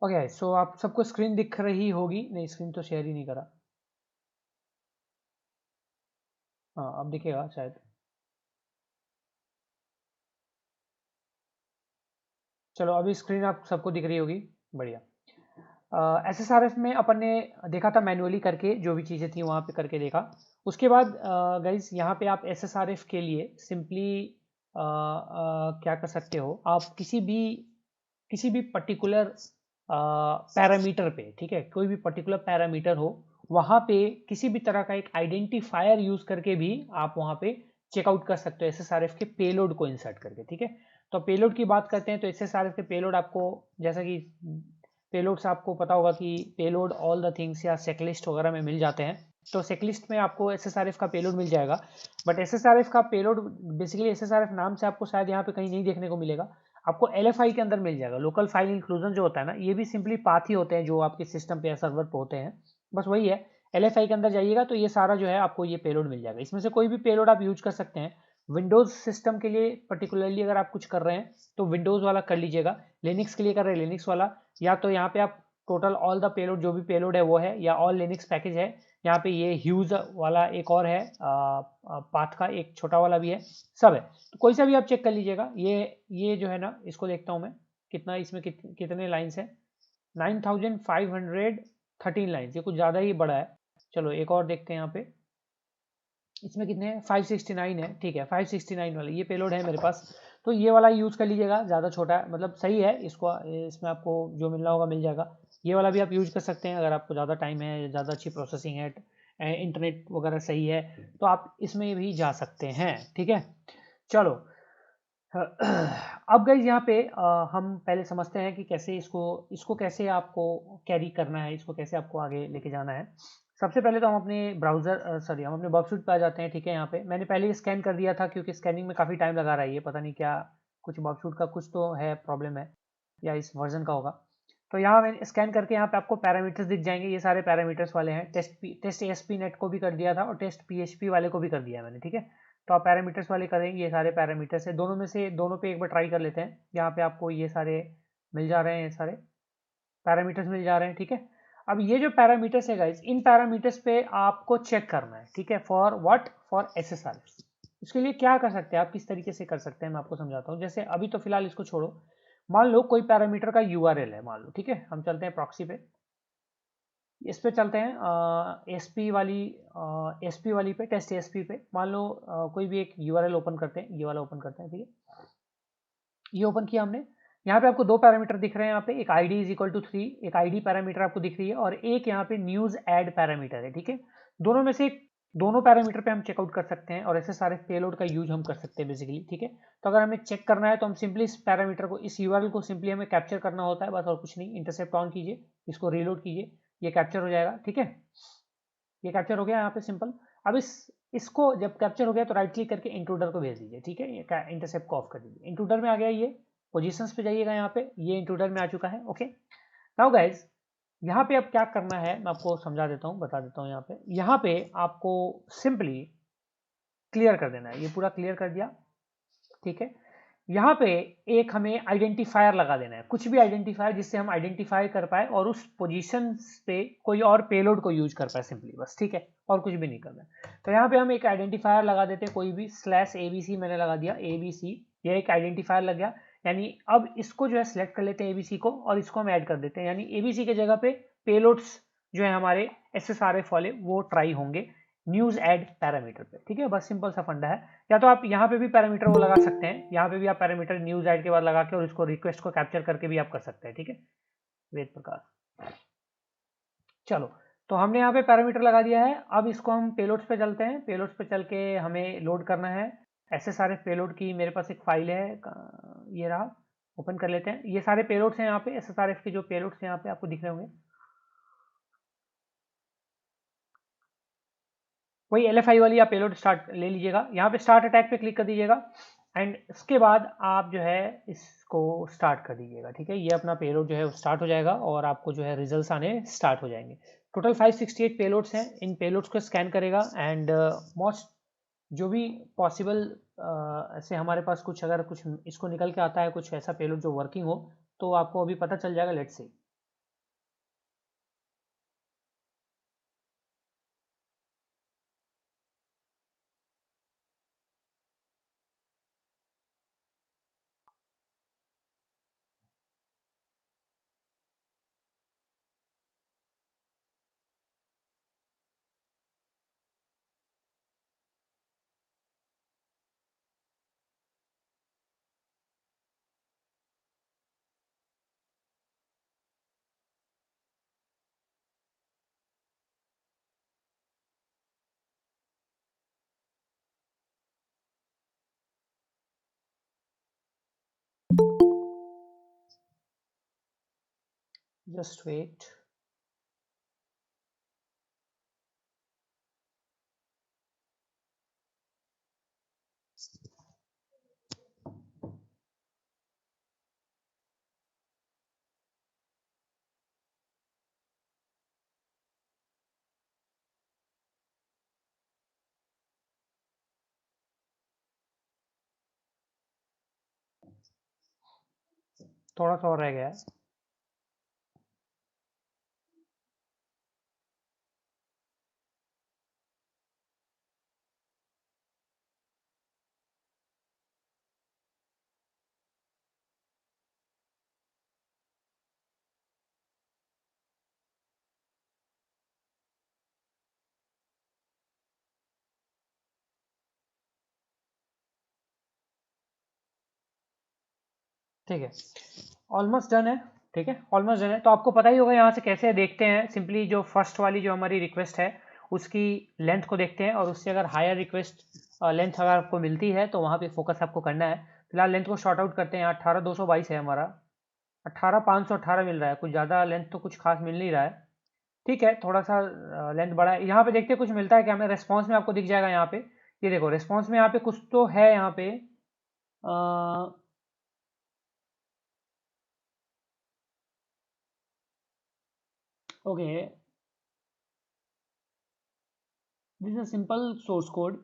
Okay, सो आप सबको screen दिख रही होगी। नहीं, स्क्रीन तो शेयर ही नहीं करा। हाँ, अब दिखेगा शायद। चलो, अभी स्क्रीन आप सबको दिख रही होगी। बढ़िया। एसएसआरएफ में अपन ने देखा था मैन्युअली करके, जो भी चीज़ें थी वहाँ पे करके देखा। उसके बाद गाइज यहाँ पे आप एसएसआरएफ के लिए सिंपली क्या कर सकते हो, आप किसी भी पर्टिकुलर पैरामीटर पे, ठीक है, कोई भी पर्टिकुलर पैरामीटर हो, वहाँ पे किसी भी तरह का एक आइडेंटिफायर यूज करके भी आप वहाँ पे चेकआउट कर सकते हो एसएसआरएफ के पेलोड को इंसर्ट करके, ठीक है। तो पेलोड की बात करते हैं तो एसएसआरएफ के पेलोड आपको, जैसा कि पेलोड्स आपको पता होगा कि पेलोड ऑल द थिंग्स या चेकलिस्ट वगैरह में मिल जाते हैं। तो चेकलिस्ट में आपको एसएसआरएफ का पेलोड मिल जाएगा। बट एसएसआरएफ का पेलोड बेसिकली एसएसआरएफ नाम से आपको शायद यहाँ पे कहीं नहीं देखने को मिलेगा। आपको एलएफआई के अंदर मिल जाएगा। लोकल फाइल इंक्लूजन जो होता है ना, ये भी सिंपली पाथ ही होते हैं जो आपके सिस्टम पे या सर्वर पे होते हैं। बस वही है। एलएफआई के अंदर जाइएगा तो ये सारा जो है आपको ये पेलोड मिल जाएगा। इसमें से कोई भी पेलोड आप यूज कर सकते हैं। विंडोज सिस्टम के लिए पर्टिकुलरली अगर आप कुछ कर रहे हैं तो विंडोज वाला कर लीजिएगा। लिनक्स के लिए कर रहे हैं लिनक्स वाला, या तो यहाँ पे आप टोटल ऑल द पेलोड जो भी पेलोड है वो है, या ऑल लिनक्स पैकेज है। यहाँ पे ये ह्यूज वाला एक और है, पाथ का एक छोटा वाला भी है, सब है। तो कोई सा भी आप चेक कर लीजिएगा। ये जो है ना, इसको देखता हूँ मैं कितना इसमें कितने लाइन्स है। 9513 लाइन्स, ये कुछ ज़्यादा ही बड़ा है। चलो एक और देखते हैं यहाँ पे। इसमें कितने हैं, 569 है, ठीक है। 569 वाला ये पेलोड है मेरे पास। तो ये वाला यूज़ कर लीजिएगा, ज़्यादा छोटा है मतलब सही है। इसको इसमें आपको जो मिलना होगा मिल जाएगा। ये वाला भी आप यूज कर सकते हैं अगर आपको ज़्यादा टाइम है, ज़्यादा अच्छी प्रोसेसिंग है, इंटरनेट वगैरह सही है, तो आप इसमें भी जा सकते हैं, ठीक है। चलो, अब गाइज यहाँ पे हम पहले समझते हैं कि कैसे इसको इसको कैसे आपको कैरी करना है, इसको कैसे आपको आगे लेके जाना है। सबसे पहले तो हम अपने ब्राउजर सॉरी हम अपने बॉक्सूट पे आ जाते हैं, ठीक है। यहाँ पे मैंने पहले ही स्कैन कर दिया था क्योंकि स्कैनिंग में काफ़ी टाइम लगा रहा है ये, पता नहीं क्या कुछ बॉक्सूट का कुछ तो है, प्रॉब्लम है, या इस वर्जन का होगा। तो यहाँ मैंने स्कैन करके यहाँ पे आपको पैरामीटर्स दिख जाएंगे। ये सारे पैरामीटर्स वाले हैं। टेस्ट एएसपी नेट को भी कर दिया था और टेस्ट पीएचपी वाले को भी कर दिया मैंने, ठीक है। तो आप पैरामीटर्स वाले करेंगे। ये सारे पैरामीटर्स है, दोनों में से दोनों पे एक बार ट्राई कर लेते हैं। यहाँ पे आपको ये सारे मिल जा रहे हैं, ये सारे पैरामीटर्स मिल जा रहे हैं, ठीक है। अब ये जो पैरामीटर्स है गाइज, इन पैरामीटर्स पे आपको चेक करना है, ठीक है। For what, for SSR. इसके लिए क्या कर सकते हैं आप, किस तरीके से कर सकते हैं, मैं आपको समझाता हूँ। जैसे अभी तो फिलहाल इसको छोड़ो, मान लो कोई पैरामीटर का यूआरएल है, मान लो, ठीक है। हम चलते हैं प्रॉक्सी पे, इस पे चलते हैं एसपी वाली पे, टेस्ट एसपी पे। मान लो कोई भी एक यूआरएल ओपन करते हैं, ये वाला ओपन करते हैं, ठीक है। ये ओपन किया हमने। यहाँ पे आपको दो पैरामीटर दिख रहे हैं। यहाँ पे एक आईडी इज इक्वल टू 3, एक आईडी पैरामीटर आपको दिख रही है, और एक यहाँ पे न्यूज एड पैरामीटर है, ठीक है। दोनों में से दोनों पैरामीटर पे हम चेकआउट कर सकते हैं और ऐसे सारे पेलोड का यूज हम कर सकते हैं बेसिकली, ठीक है। तो अगर हमें चेक करना है तो हम सिंपली इस पैरामीटर को, इस यूआरएल को सिंपली हमें कैप्चर करना होता है, बस और कुछ नहीं। इंटरसेप्ट ऑन कीजिए, इसको रीलोड कीजिए, ये कैप्चर हो जाएगा, ठीक है। ये कैप्चर हो गया यहाँ पे सिंपल। अब इसको जब कैप्चर हो गया तो राइट क्लिक करके इंट्रूडर को भेज दीजिए, ठीक है। ये इंटरसेप्ट को ऑफ कर दीजिए। इंट्रूडर में आ गया, ये पोजीशंस पे जाइएगा, यहाँ पे ये इंट्रूडर में आ चुका है, ओके। नाउ गाइज, यहाँ पे अब क्या करना है मैं आपको समझा देता हूँ, बता देता हूँ। यहाँ पे आपको सिंपली क्लियर कर देना है। ये पूरा क्लियर कर दिया, ठीक है। यहाँ पे एक हमें आइडेंटिफायर लगा देना है, कुछ भी आइडेंटिफायर जिससे हम आइडेंटिफाई कर पाए और उस पोजीशन पे कोई और पेलोड को यूज कर पाए सिंपली, बस, ठीक है। और कुछ भी नहीं करना है। तो यहाँ पे हम एक आइडेंटिफायर लगा देते हैं, कोई भी /abc मैंने लगा दिया, abc। ये एक आइडेंटिफायर लग गया। यानी अब इसको जो है सिलेक्ट कर लेते हैं abc को, और इसको हम ऐड कर देते हैं। यानी abc के जगह पे पेलोड्स जो है हमारे SSRF वाले वो ट्राई होंगे न्यूज एड पैरामीटर पे, ठीक है। बस सिंपल सा फंडा है। या तो आप यहाँ पे भी पैरामीटर वो लगा सकते हैं, यहाँ पे भी आप पैरामीटर न्यूज ऐड के बाद लगा के और इसको रिक्वेस्ट को कैप्चर करके भी आप कर सकते हैं, ठीक है। वेद प्रकाश, चलो। तो हमने यहाँ पे पैरामीटर लगा दिया है। अब इसको हम पेलोड्स पे चलते हैं। पेलोड्स पे चल के हमें लोड करना है SSRF पेलोड की। मेरे पास एक फाइल है, ये रहा, ओपन कर लेते हैं। ये सारे पेलोड्स हैं यहाँ पे, SSRF के जो पेलोड्स हैं यहाँ पे आपको दिख रहे होंगे। वही LFI वाली आप पेलोड स्टार्ट ले लीजिएगा। यहाँ पे स्टार्ट अटैक पे क्लिक कर दीजिएगा, एंड इसके बाद आप जो है इसको स्टार्ट कर दीजिएगा, ठीक है। ये अपना पेलोड जो है स्टार्ट हो जाएगा और आपको जो है रिजल्ट्स आने स्टार्ट हो जाएंगे। टोटल 568 पेलोड्स हैं। इन पेलोड्स को स्कैन करेगा एंड मोस्ट जो भी पॉसिबल ऐसे हमारे पास कुछ, अगर कुछ इसको निकल के आता है कुछ ऐसा पेलोड जो वर्किंग हो, तो आपको अभी पता चल जाएगा। Let's say just wait. थोड़ा सा और रह गया है। ठीक है, ऑलमोस्ट डन है। ठीक है, ऑलमोस्ट डन है। तो आपको पता ही होगा यहाँ से कैसे देखते हैं। सिंपली जो फर्स्ट वाली जो हमारी रिक्वेस्ट है उसकी लेंथ को देखते हैं, और उससे अगर हायर रिक्वेस्ट लेंथ अगर आपको मिलती है तो वहाँ पे फोकस आपको करना है। फिलहाल लेंथ को शॉर्ट आउट करते हैं। यहाँ 18,222 है हमारा, 18,518 मिल रहा है। कुछ ज़्यादा लेंथ तो कुछ खास मिल नहीं रहा है। ठीक है, थोड़ा सा लेंथ बड़ा है। यहाँ पे देखते हैं कुछ मिलता है क्या हमें। रेस्पॉन्स में आपको दिख जाएगा यहाँ पे, ये देखो रेस्पॉन्स में यहाँ पे कुछ तो है यहाँ पे। Okay, this is simple source code.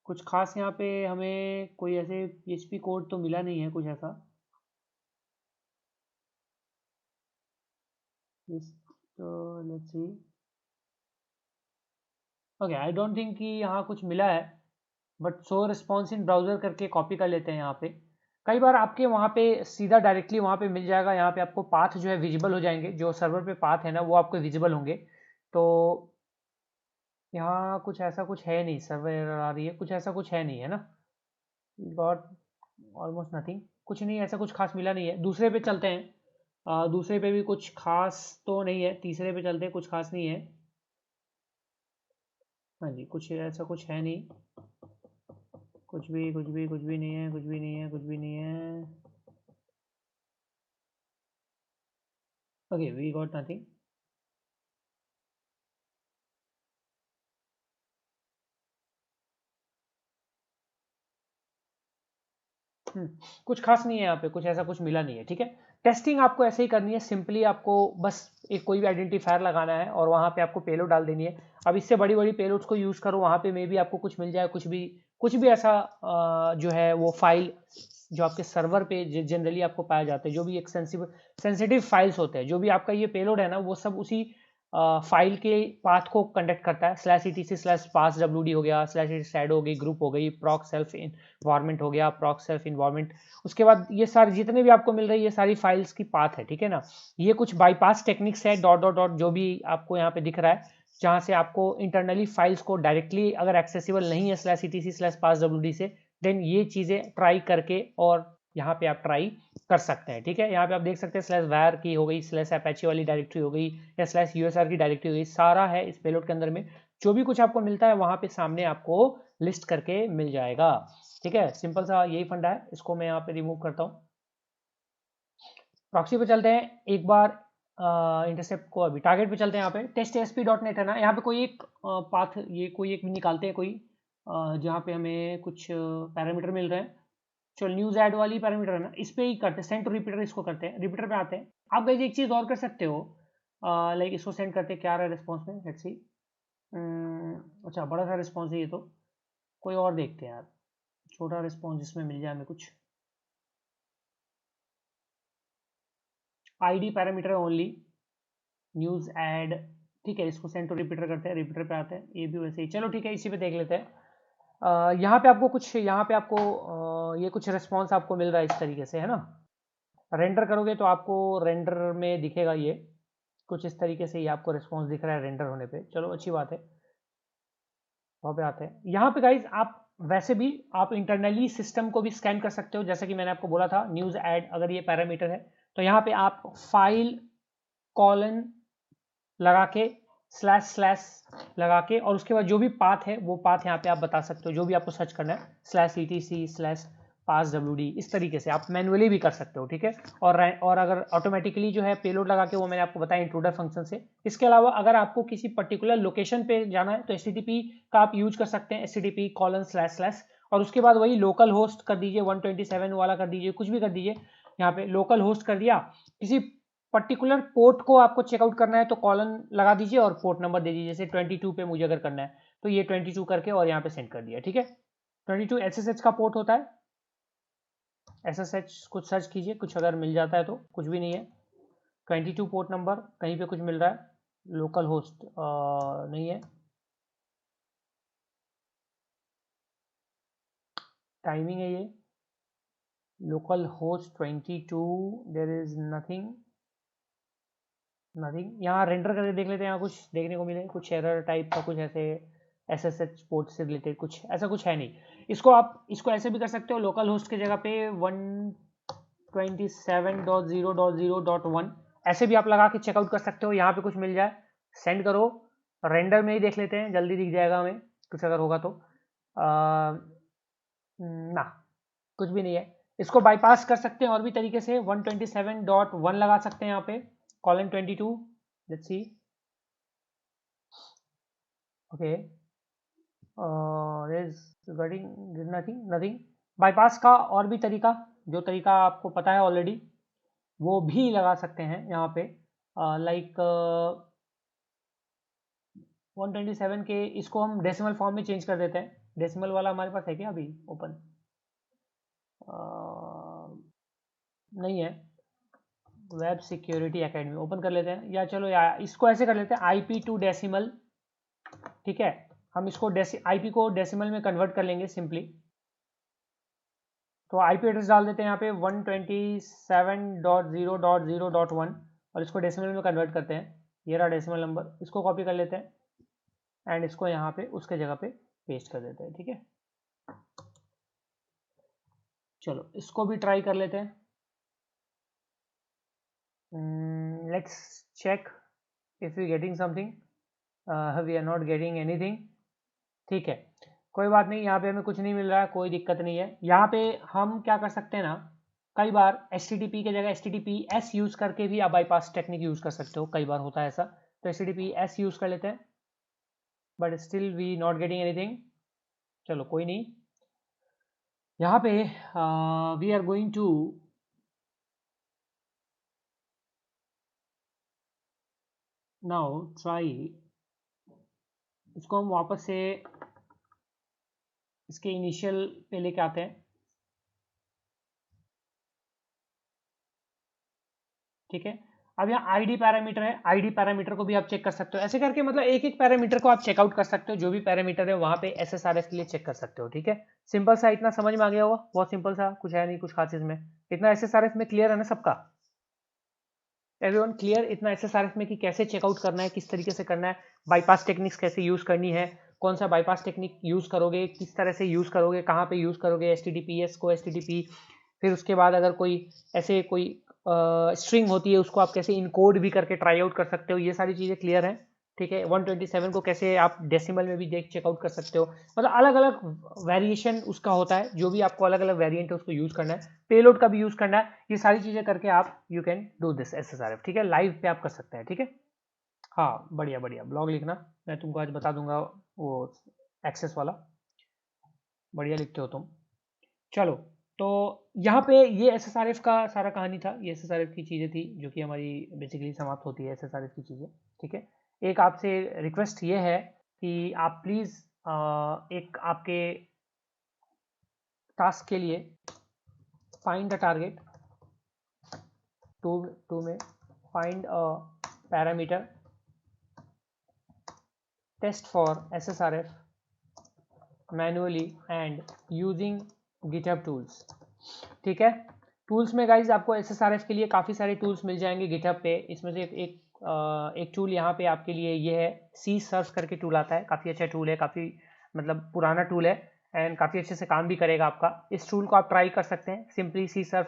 कुछ खास यहाँ पे हमें कोई ऐसे PHP कोड तो मिला नहीं है कुछ ऐसा। Let's see. Okay, I don't think कि यहाँ कुछ मिला है, but show response in browser करके कॉपी कर लेते हैं यहाँ पे। कई बार आपके वहाँ पे सीधा डायरेक्टली वहाँ पे मिल जाएगा। यहाँ पे आपको पाथ जो है विजिबल हो जाएंगे, जो सर्वर पे पाथ है ना वो आपको विजिबल होंगे। तो यहाँ कुछ ऐसा कुछ है नहीं। सर्वर एरर आ रही है, कुछ ऐसा कुछ है नहीं, है ना। गॉट ऑलमोस्ट नथिंग, कुछ नहीं, ऐसा कुछ खास मिला नहीं है। दूसरे पे चलते हैं। दूसरे पे भी कुछ खास तो नहीं है। तीसरे पे चलते हैं, कुछ खास नहीं है। हाँ जी, कुछ ऐसा कुछ है नहीं। कुछ भी नहीं है, कुछ भी नहीं है, कुछ भी नहीं है। Okay, we got nothing. कुछ खास नहीं है यहाँ पे, कुछ ऐसा कुछ मिला नहीं है। ठीक है, टेस्टिंग आपको ऐसे ही करनी है। सिंपली आपको बस एक कोई भी आइडेंटिफायर लगाना है और वहाँ पे आपको पेलोड डाल देनी है। अब इससे बड़ी बड़ी पेलोड्स को यूज़ करो, वहाँ पे मे भी आपको कुछ मिल जाए। कुछ भी ऐसा जो है वो फाइल जो आपके सर्वर पे जनरली आपको पाया जाता है, जो भी एक सेंसिटिव फाइल्स होते हैं, जो भी आपका ये पेलोड है ना वो सब उसी फाइल के पाथ को कंडक्ट करता है। /etc/pass.wd हो गया, /shadow हो गई, ग्रुप हो गई, proc self इन्वायरमेंट हो गया, proc self इन्वायरमेंट। उसके बाद ये सारी जितने भी आपको मिल रही है ये सारी फाइल्स की पाथ है। ठीक है ना। ये कुछ बाईपास टेक्निक्स है, डॉट डॉट डॉट जो भी आपको यहाँ पे दिख रहा है, जहाँ से आपको इंटरनली फाइल्स को डायरेक्टली अगर एक्सेसिबल नहीं है /etc/pass.wd से, देन ये चीज़ें ट्राई करके और यहाँ पे आप ट्राई कर सकते हैं। ठीक है, यहाँ पे आप देख सकते हैं /var की हो गई, /apache वाली डायरेक्टरी हो गई, या /usr की डायरेक्टरी हो गई। सारा है इस पेलोड के अंदर में। जो भी कुछ आपको मिलता है वहाँ पे सामने आपको लिस्ट करके मिल जाएगा। ठीक है, सिंपल सा यही फंडा है। इसको मैं यहाँ पे रिमूव करता हूँ। प्रॉक्सी पे चलते हैं एक बार। इंटरसेप्ट को अभी टारगेट पे चलते हैं। यहाँ पे test.asp.net है ना, यहाँ पे कोई एक पाथ, ये कोई एक भी निकालते हैं कोई, जहाँ पे हमें कुछ पैरामीटर मिल रहे हैं। चलो, न्यूज ऐड वाली पैरामीटर है ना, इस पे ही करते हैं। सेंड टू रिपीटर इसको करते हैं। रिपीटर पे आते हैं। आप गाइस एक चीज़ और कर सकते हो, लाइक इसको सेंड करते हैं। क्या आ रहा है रिस्पॉन्स में, लेट्स सी। अच्छा, बड़ा सा रिस्पॉन्स है ये तो। कोई और देखते हैं यार, छोटा रिस्पॉन्स जिसमें मिल जाए हमें कुछ। ID parameter only, news add. ठीक है, इसको सेंड टू रिपीटर करते हैं। रिपीटर पे आते हैं, ये भी वैसे ही। चलो ठीक है, इसी पे देख लेते हैं। यहाँ पे आपको कुछ, यहाँ पे आपको ये कुछ रिस्पॉन्स आपको मिल रहा है इस तरीके से, है ना। रेंडर करोगे तो आपको रेंडर में दिखेगा ये कुछ इस तरीके से। ये आपको रिस्पॉन्स दिख रहा है रेंडर होने पे। चलो अच्छी बात है। वहाँ पे आते हैं। यहाँ पे गाइज आप वैसे भी आप इंटरनली सिस्टम को भी स्कैन कर सकते हो, जैसे कि मैंने आपको बोला था न्यूज ऐड अगर ये पैरामीटर है तो यहाँ पे आप फाइल कॉलन लगा के // लगा के, और उसके बाद जो भी पाथ है वो पाथ यहाँ पे आप बता सकते हो, जो भी आपको सर्च करना है। /etc/ पास WD, इस तरीके से आप मैनुअली भी कर सकते हो, ठीक है। और अगर ऑटोमेटिकली जो है पेलोड लगा के, वो मैंने आपको बताया इंट्रूडर फंक्शन से। इसके अलावा अगर आपको किसी पर्टिकुलर लोकेशन पे जाना है तो HTTP का आप यूज कर सकते हैं, HTTP:// और उसके बाद वही लोकल होस्ट कर दीजिए, 127 वाला कर दीजिए, कुछ भी कर दीजिए। यहाँ पे लोकल होस्ट कर दिया, किसी पर्टिकुलर पोर्ट को आपको चेकआउट करना है तो कॉलन लगा दीजिए और पोर्ट नंबर दे दीजिए, जैसे 22 पे मुझे अगर करना है तो ये 22 करके और यहाँ पे सेंड कर दिया, ठीक है। 22 SSH का पोर्ट होता है। SSH कुछ सर्च कीजिए, कुछ अगर मिल जाता है तो, कुछ भी नहीं है। 22 पोर्ट नंबर कहीं पे कुछ मिल रहा है, लोकल होस्ट नहीं है। टाइमिंग है ये, local host 22, there is nothing. यहाँ रेंडर करके देख लेते हैं, यहाँ कुछ देखने को मिले, कुछ एरर टाइप का कुछ ऐसे SSH पोर्ट से रिलेटेड कुछ ऐसा कुछ है नहीं। इसको ऐसे भी कर सकते हो, लोकल होस्ट की जगह पे 127.0.0.1 ऐसे भी आप लगा के चेकआउट कर सकते हो। यहाँ पे कुछ मिल जाए सेंड करो, रेंडर में ही देख लेते हैं, जल्दी दिख जाएगा हमें कुछ अगर होगा तो। ना, कुछ भी नहीं है। इसको बाईपास कर सकते हैं और भी तरीके से, 127.1 लगा सकते हैं यहाँ पे, colon 22, let's see, okay, there's nothing। Bypass का और भी तरीका, जो तरीका आपको पता है ऑलरेडी, वो भी लगा सकते हैं यहाँ पे, लाइक 127 के इसको हम डेसिमल फॉर्म में चेंज कर देते हैं। डेसिमल वाला हमारे पास है क्या अभी ओपन? नहीं है। वेब सिक्योरिटी एकेडमी ओपन कर लेते हैं, या चलो यार इसको ऐसे कर लेते हैं, IP टू डेसिमल, ठीक है। हम इसको IP को डेसिमल में कन्वर्ट कर लेंगे सिंपली। तो IP एड्रेस डाल देते हैं यहाँ पे 127.0.0.1 और इसको डेसिमल में कन्वर्ट करते हैं। ये रहा डेसिमल नंबर, इसको कॉपी कर लेते हैं एंड इसको यहाँ पे उसके जगह पे पेस्ट कर देते हैं, ठीक है। चलो इसको भी ट्राई कर लेते हैं। Let's check if we getting something, we are not getting anything, ठीक है। कोई बात नहीं, यहाँ पे हमें कुछ नहीं मिल रहा है, कोई दिक्कत नहीं है। यहाँ पे हम क्या कर सकते हैं ना, कई बार HTTP की जगह HTTPS यूज करके भी आप बाईपास टेक्निक यूज कर सकते हो, कई बार होता है ऐसा। तो HTTPS यूज कर लेते हैं, but still we not getting anything. चलो कोई नहीं, यहाँ पे we are going to now try, इसको हम वापस से इसके इनिशियल पे लेके आते हैं, ठीक है। अब यहाँ ID पैरामीटर है, ID पैरामीटर को भी आप चेक कर सकते हो, ऐसे करके मतलब एक एक पैरामीटर को आप चेकआउट कर सकते हो, जो भी पैरामीटर है वहां पे SSRF के लिए चेक कर सकते हो, ठीक है। सिंपल सा, इतना समझ में आ गया होगा, बहुत सिंपल सा, कुछ है नहीं कुछ खास इसमें। इतना SSRF में क्लियर है ना सबका? एवरीवन क्लियर इतना SSRF में कि कैसे चेकआउट करना है, किस तरीके से करना है, बाईपास टेक्निक्स कैसे यूज करनी है, कौन सा बाईपास टेक्निक यूज करोगे, किस तरह से यूज करोगे, कहाँ पे यूज करोगे, HTTPS को HTTP, फिर उसके बाद अगर कोई ऐसे कोई स्ट्रिंग होती है उसको आप कैसे इनकोड भी करके ट्राई आउट कर सकते हो, ये सारी चीज़ें क्लियर है, ठीक है। 127 को कैसे आप डेसिमल में भी देख चेकआउट कर सकते हो, मतलब अलग अलग वेरिएशन उसका होता है, जो भी आपको अलग अलग वेरिएंट है उसको यूज करना है, पेलोड का भी यूज करना है, ये सारी चीज़ें करके आप you can do this SSRF, ठीक है। लाइव पे आप कर सकते हैं, ठीक है। हाँ बढ़िया बढ़िया, ब्लॉग लिखना, मैं तुमको आज बता दूंगा वो एक्सेस वाला, बढ़िया लिखते हो तुम। चलो, तो यहाँ पे ये SSRF का सारा कहानी था, ये SSRF की चीज़ें थी जो कि हमारी बेसिकली समाप्त होती है SSRF की चीज़ें, ठीक है। एक आपसे रिक्वेस्ट ये है कि आप प्लीज़ एक आपके टास्क के लिए फाइंड द टारगेट टू में find a parameter test for SSRF manually and using GitHub tools, ठीक है। टूल्स में गाइज आपको SSRF के लिए काफ़ी सारे टूल्स मिल जाएंगे GitHub पे, इसमें से एक टूल यहाँ पे आपके लिए ये है, CSurf करके टूल आता है, काफ़ी अच्छा टूल है, काफ़ी मतलब पुराना टूल है एंड काफ़ी अच्छे से काम भी करेगा आपका। इस टूल को आप ट्राई कर सकते हैं। सिंपली CSurf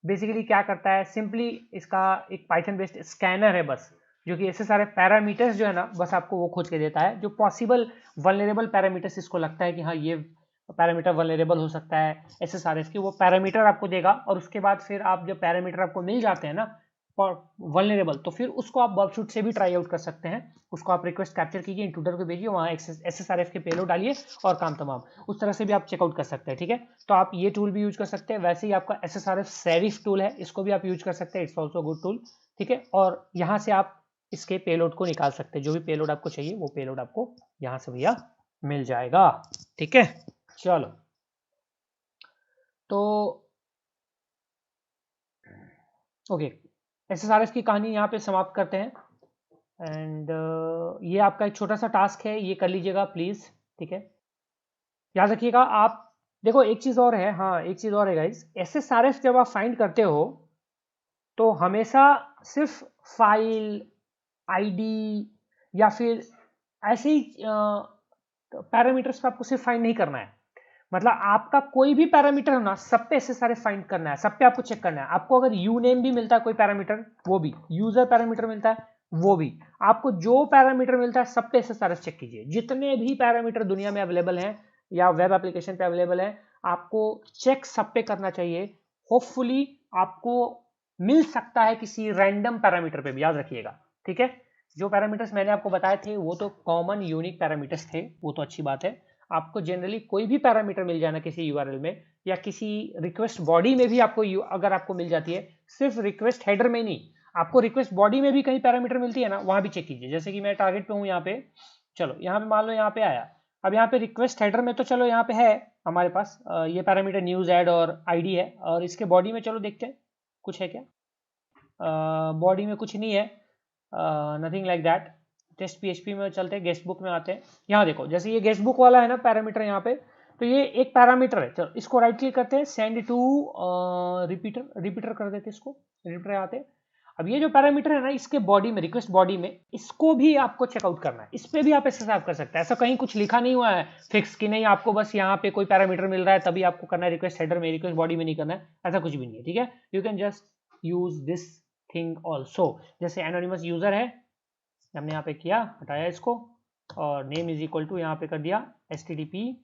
बेसिकली क्या करता है, सिंपली इसका एक पाइथन बेस्ड स्कैनर है बस, जो कि SSRF पैरामीटर्स जो है ना बस आपको वो खोज के देता है, जो पॉसिबल वल्नरेबल पैरामीटर्स इसको लगता है कि हाँ ये पैरामीटर वल्नरेबल हो सकता है SSRF की, वो पैरामीटर आपको देगा और उसके बाद फिर आप जब पैरामीटर आपको मिल जाते हैं ना वल्नरेबल, तो फिर उसको आप बर्बशूट से भी ट्राई आउट कर सकते हैं। उसको आप रिक्वेस्ट कैप्चर कीजिए, इंट्रूडर को भेजिए, वहाँ SSRF के पेलोड डालिए और काम तमाम। उस तरह से भी आप चेकआउट कर सकते हैं, ठीक है। तो आप ये टूल भी यूज कर सकते हैं। वैसे ही आपका SSRF सेरिफ टूल है, इसको भी आप यूज कर सकते हैं, इट्स ऑल्सो गुड टूल, ठीक है। और यहाँ से आप इसके पेलोड को निकाल सकते हैं, जो भी पेलोड आपको चाहिए वो पेलोड आपको यहाँ से भैया मिल जाएगा, ठीक है। चलो, तो ओके, SSRF की कहानी यहाँ पे समाप्त करते हैं। एंड ये आपका एक छोटा सा टास्क है, ये कर लीजिएगा प्लीज, ठीक है। याद रखिएगा आप, देखो एक चीज और है, हाँ एक चीज और है गाइस, SSRF जब आप फाइंड करते हो तो हमेशा सिर्फ फाइल, आईडी या फिर ऐसे ही पैरामीटर्स पे आपको सिर्फ फाइंड नहीं करना है। मतलब आपका कोई भी पैरामीटर है ना, सब पे SSRF फाइंड करना है, सब पे आपको चेक करना है। आपको अगर यू नेम भी मिलता है कोई पैरामीटर, वो भी यूजर पैरामीटर मिलता है, वो भी आपको जो पैरामीटर मिलता है सब पे SSRF चेक कीजिए। जितने भी पैरामीटर दुनिया में अवेलेबल हैं या वेब एप्लीकेशन पे अवेलेबल है, आपको चेक सब पे करना चाहिए। होपफुली आपको मिल सकता है किसी रैंडम पैरामीटर पे भी, याद रखिएगा, ठीक है। जो पैरामीटर्स मैंने आपको बताए थे वो तो कॉमन यूनिक पैरामीटर्स थे, वो तो अच्छी बात है। आपको जनरली कोई भी पैरामीटर मिल जाना किसी यूआरएल में या किसी रिक्वेस्ट बॉडी में भी आपको अगर आपको मिल जाती है, सिर्फ रिक्वेस्ट हेडर में नहीं, आपको रिक्वेस्ट बॉडी में भी कहीं पैरामीटर मिलती है ना, वहां भी चेक कीजिए। जैसे कि मैं टारगेट पे हूँ यहाँ पे, चलो यहाँ पे मान लो यहाँ पे आया, अब यहाँ पे रिक्वेस्ट हेडर में तो चलो यहाँ पे है हमारे पास ये पैरामीटर न्यूज एड और आईडी है, और इसके बॉडी में चलो देखते हैं कुछ है क्या। बॉडी में कुछ नहीं है, nothing like that. Test PHP में चलते हैं, गेस्ट बुक में आते हैं। यहाँ देखो, जैसे ये गेस्ट बुक वाला है ना पैरामीटर यहाँ पे, तो ये एक पैरामीटर है। चलो इसको राइट क्लिक करते हैं, सेंड टू रिपीटर, रिपीटर कर देते हैं इसको, रिपीटर आते हैं। अब ये जो पैरामीटर है ना, इसके बॉडी में, रिक्वेस्ट बॉडी में, इसको भी आपको चेकआउट करना है। इस पे भी आप SSRF कर सकते हैं। ऐसा कहीं कुछ लिखा नहीं हुआ है फिक्स कि नहीं आपको बस यहाँ पे कोई पैरामीटर मिल रहा है तभी आपको करना है, रिक्वेस्ट हेडर में, रिक्वेस्ट बॉडी में नहीं करना है, ऐसा कुछ भी नहीं है, ठीक है। You can just use this thing also. जैसे एनोनिमस यूजर है, हमने यहाँ पे किया, हटाया इसको, और नेम इज इक्वल टू यहाँ पे कर दिया HTTP://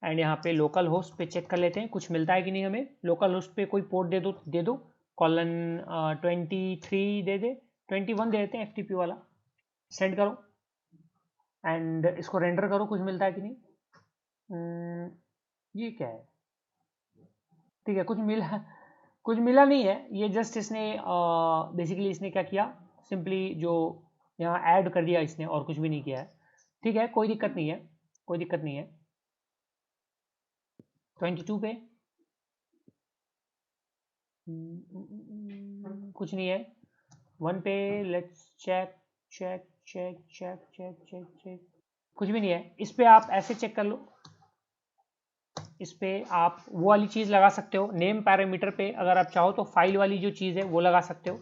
एंड यहाँ पे लोकल होस्ट पे चेक कर लेते हैं कुछ मिलता है कि नहीं हमें। लोकल होस्ट पे कोई पोर्ट दे दो, कॉलन 23 दे दे, 21 दे देते हैं FTP वाला, सेंड करो एंड इसको रेंडर करो, कुछ मिलता है कि नहीं। ये क्या है, ठीक है, कुछ मिला नहीं है। ये जस्ट इसने बेसिकली इसने क्या किया, सिंपली जो यहाँ ऐड कर दिया इसने, और कुछ भी नहीं किया है, ठीक है, कोई दिक्कत नहीं है, कोई दिक्कत नहीं है। 22 पे कुछ नहीं है। 1 पे let's check check check check check check check, कुछ भी नहीं है। इस पे आप ऐसे चेक कर लो, इस पे आप वो वाली चीज़ लगा सकते हो, नेम पैरामीटर पे अगर आप चाहो तो फाइल वाली जो चीज़ है वो लगा सकते हो।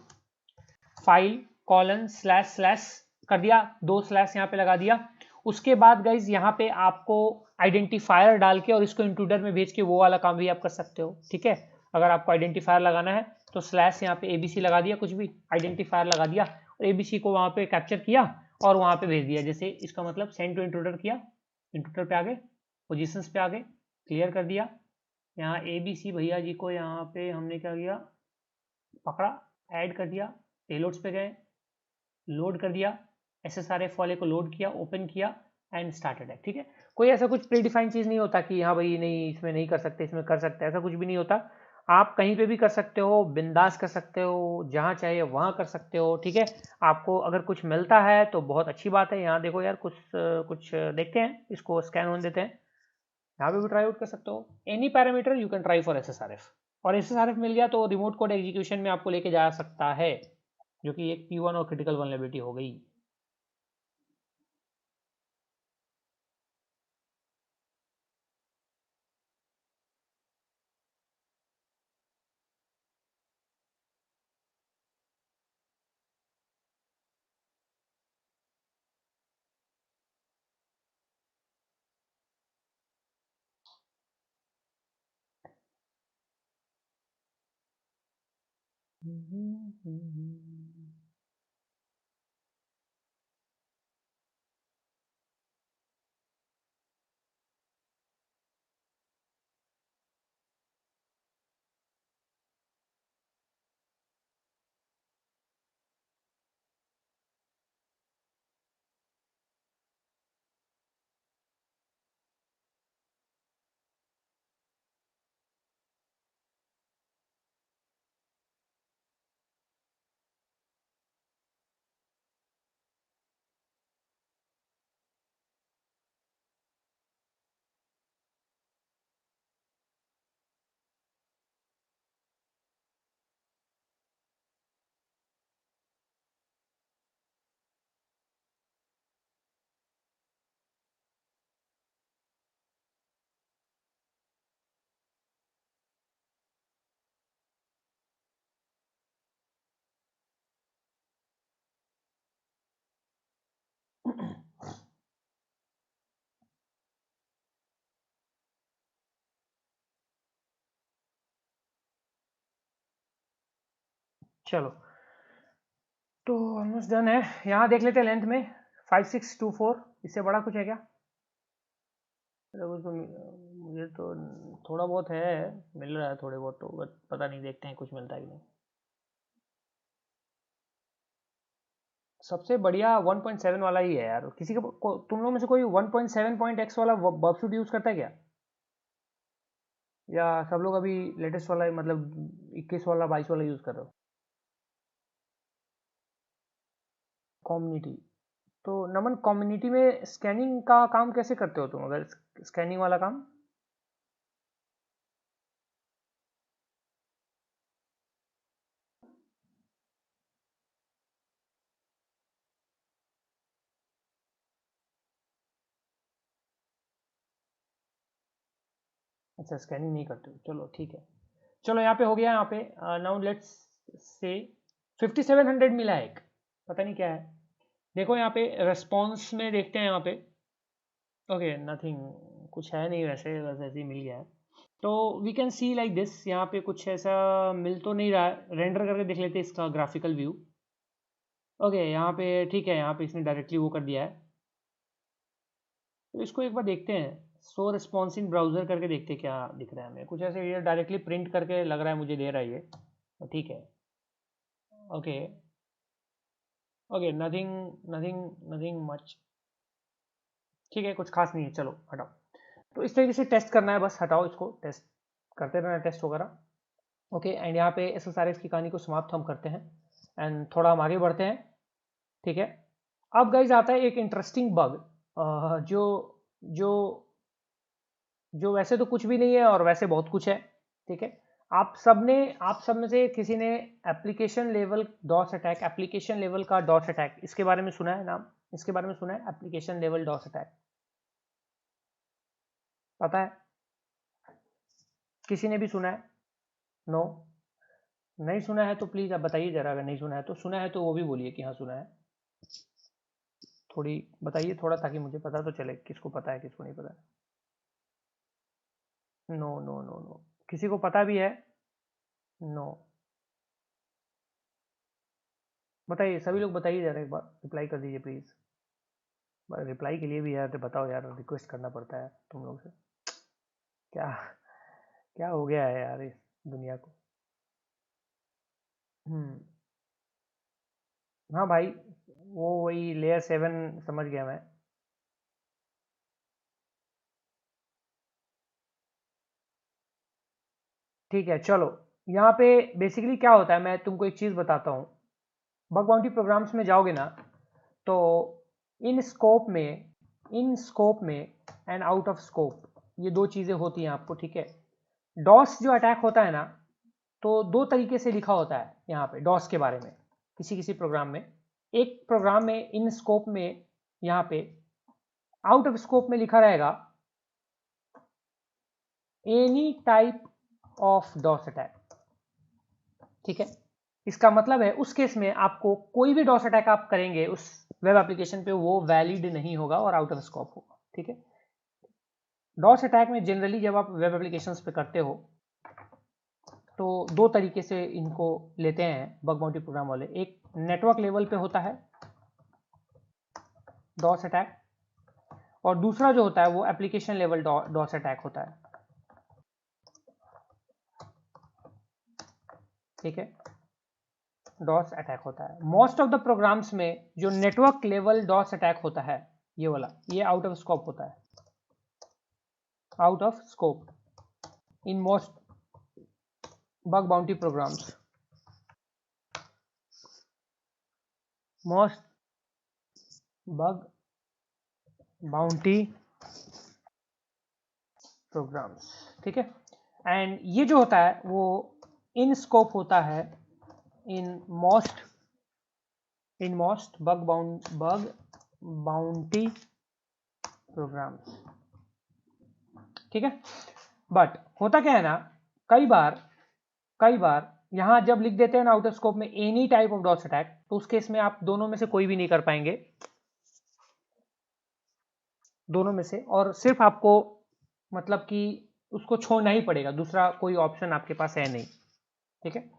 फाइल कॉलन // कर दिया, 2 स्लैश यहाँ पे लगा दिया। उसके बाद गाइज यहाँ पे आपको आइडेंटिफायर डाल के और इसको इंट्रूडर में भेज के वो वाला काम भी आप कर सकते हो, ठीक है। अगर आपको आइडेंटिफायर लगाना है तो स्लैश यहाँ पे ABC लगा दिया, कुछ भी आइडेंटिफायर लगा दिया और ABC को वहाँ पे कैप्चर किया और वहाँ पे भेज दिया। जैसे इसका मतलब सेंड टू इंट्रूडर किया, इंट्रूडर पे आ गए, पोजिशंस पे आ गए, क्लियर कर दिया। यहाँ ABC भैया जी को यहाँ पे हमने क्या किया, पकड़ा, ऐड कर दिया, पेलोड्स पे गए, लोड कर दिया, SSRF वाले को लोड किया, ओपन किया एंड स्टार्टेड है, ठीक है। कोई ऐसा कुछ प्री डिफाइंड चीज़ नहीं होता कि हाँ भाई नहीं इसमें नहीं कर सकते, इसमें कर सकते, ऐसा कुछ भी नहीं होता। आप कहीं पे भी कर सकते हो, बिंदास कर सकते हो, जहाँ चाहिए वहाँ कर सकते हो, ठीक है। आपको अगर कुछ मिलता है तो बहुत अच्छी बात है। यहाँ देखो यार, कुछ देखते हैं, इसको स्कैन होने देते हैं, यहाँ पे भी ट्राई आउट कर सकते हो। Any parameter you can try for SSRF, और SSRF मिल गया तो रिमोट कोड एग्जीक्यूशन में आपको लेके जा सकता है, जो कि एक P1 और क्रिटिकल वल्नरेबिलिटी हो गई। चलो तो ऑलमोस्ट डन है। यहाँ देख लेते हैं लेंथ में 5624, इससे बड़ा कुछ है क्या? तो मुझे तो थोड़ा बहुत है, मिल रहा है थोड़े बहुत, तो बट पता नहीं, देखते हैं कुछ मिलता है कि नहीं। सबसे बढ़िया 1.7 वाला ही है यार। किसी तुम लोग में से कोई 1.7.x वाला बर्ब सूट यूज करता है क्या? या सब लोग अभी लेटेस्ट वाला मतलब 21 वाला 22 वाला यूज कर रहे हो? कम्युनिटी, तो नमन कम्युनिटी में स्कैनिंग का काम कैसे करते हो तुम, अगर स्कैनिंग वाला काम? अच्छा, स्कैनिंग नहीं करते हो, चलो ठीक है। चलो यहाँ पे हो गया, यहाँ पे नाउ लेट्स से 5700 मिला है एक, पता नहीं क्या है। देखो यहाँ पे रेस्पॉन्स में देखते हैं यहाँ पे, ओके नथिंग, कुछ है नहीं वैसे, बस ऐसे ही मिल गया है। तो we can see like this, यहाँ पे कुछ ऐसा मिल तो नहीं रहा है। रेंडर करके देख लेते हैं इसका ग्राफिकल व्यू। ओके यहाँ पे ठीक है, यहाँ पे इसने डायरेक्टली वो कर दिया है। तो इसको एक बार देखते हैं, शो रिस्पॉन्स इन ब्राउजर करके देखते हैं क्या दिख रहा है हमें। कुछ ऐसे ये डायरेक्टली प्रिंट करके लग रहा है मुझे, दे रहा है ये, तो ठीक है। Okay okay, nothing nothing nothing much, ठीक है, कुछ खास नहीं है, चलो हटाओ। तो इस तरीके से टेस्ट करना है, बस हटाओ इसको, टेस्ट करते रहना टेस्ट वगैरह। ओके एंड यहाँ पे SSRS की कहानी को समाप्त हम करते हैं एंड थोड़ा हम आगे बढ़ते हैं, ठीक है। अब गाइज आता है एक इंटरेस्टिंग बग, जो जो जो वैसे तो कुछ भी नहीं है और वैसे बहुत कुछ है, ठीक है। आप सब में से किसी ने application level DoS attack, application level का डॉस अटैक, इसके बारे में सुना है नाम? इसके बारे में सुना है, एप्लीकेशन लेवल डॉस अटैक, पता है? किसी ने भी सुना है? नो, नहीं सुना है तो प्लीज आप बताइए जरा, अगर नहीं सुना है तो, सुना है तो वो भी बोलिए कि हाँ सुना है। थोड़ी बताइए थोड़ा, ताकि मुझे पता तो चले किसको पता है किसको नहीं पता है। नो नो नो नो, किसी को पता भी है? नो, बताइए सभी लोग, बताइए जरा, एक बार रिप्लाई कर दीजिए प्लीज। रिप्लाई के लिए भी यार बताओ यार, रिक्वेस्ट करना पड़ता है तुम लोग से। क्या क्या हो गया है यार इस दुनिया को। हम्म, हाँ भाई, वो वही लेयर 7 समझ गया मैं। ठीक है चलो, यहाँ पे बेसिकली क्या होता है, मैं तुमको एक चीज़ बताता हूँ। बग बाउंटी प्रोग्राम्स में जाओगे ना, तो इन स्कोप में एंड आउट ऑफ स्कोप, ये दो चीज़ें होती हैं आपको, ठीक है। डॉस जो अटैक होता है ना, तो दो तरीके से लिखा होता है यहाँ पे डॉस के बारे में, किसी किसी प्रोग्राम में। एक प्रोग्राम में इन स्कोप में, यहाँ पे आउट ऑफ स्कोप में लिखा रहेगा any type of DoS attack, ठीक है। इसका मतलब है उस केस में आपको कोई भी डॉस अटैक आप करेंगे उस वेब एप्लीकेशन पे, वो वैलिड नहीं होगा और आउट ऑफ स्कोप होगा, ठीक है। डॉस अटैक में जनरली जब आप वेब एप्लीकेशंस पे करते हो, तो दो तरीके से इनको लेते हैं बग बाउंटी प्रोग्राम वाले। एक नेटवर्क लेवल पे होता है डॉस अटैक, और दूसरा जो होता है वो एप्लीकेशन लेवल डॉस अटैक होता है, ठीक है। डॉस अटैक होता है मोस्ट ऑफ द प्रोग्राम्स में। जो नेटवर्क लेवल डॉस अटैक होता है, ये वाला, ये आउट ऑफ स्कोप होता है, out of scope in most bug bounty programs, most bug bounty programs, ठीक है। एंड ये जो होता है वो इन स्कोप होता है in most bug bounty programs, ठीक है। बट होता क्या है ना, कई बार यहां जब लिख देते हैं ना आउट ऑफ स्कोप में any type of DoS attack, तो उस केस में आप दोनों में से कोई भी नहीं कर पाएंगे, दोनों में से, और सिर्फ आपको मतलब कि उसको छोड़ना ही पड़ेगा, दूसरा कोई ऑप्शन आपके पास है नहीं, ठीक है।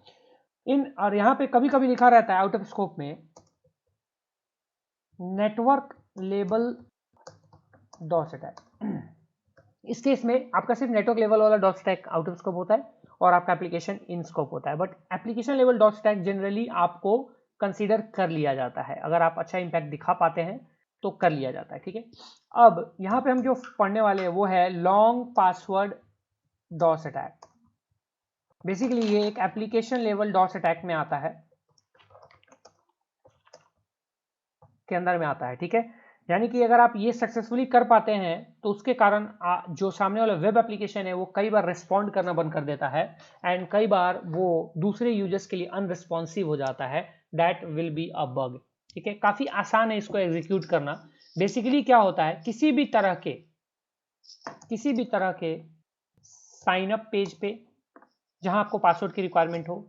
और यहाँ पे कभी कभी लिखा रहता है आउट ऑफ स्कोप में नेटवर्क लेवल डॉट अटैक। इस केस में आपका सिर्फ नेटवर्क लेवल वाला dot stack out of scope होता है और आपका एप्लीकेशन इन स्कोप होता है, but application level dot stack generally आपको कंसीडर कर लिया जाता है, अगर आप अच्छा इंपैक्ट दिखा पाते हैं तो कर लिया जाता है, ठीक है। अब यहाँ पे हम जो पढ़ने वाले हैं वो है long password DoS attack. Basically ये एक एप्लीकेशन लेवल डॉस अटैक में आता है, के अंदर में आता है, ठीक है। यानी कि अगर आप ये सक्सेसफुली कर पाते हैं तो उसके कारण जो सामने वाला वेब एप्लीकेशन है वो कई बार रिस्पॉन्ड करना बंद कर देता है एंड कई बार वो दूसरे यूजर्स के लिए अनरिस्पॉन्सिव हो जाता है। That will be a bug, ठीक है। काफी आसान है इसको एग्जीक्यूट करना। बेसिकली क्या होता है, किसी भी तरह के साइन अप पेज पे जहां आपको पासवर्ड की रिक्वायरमेंट हो,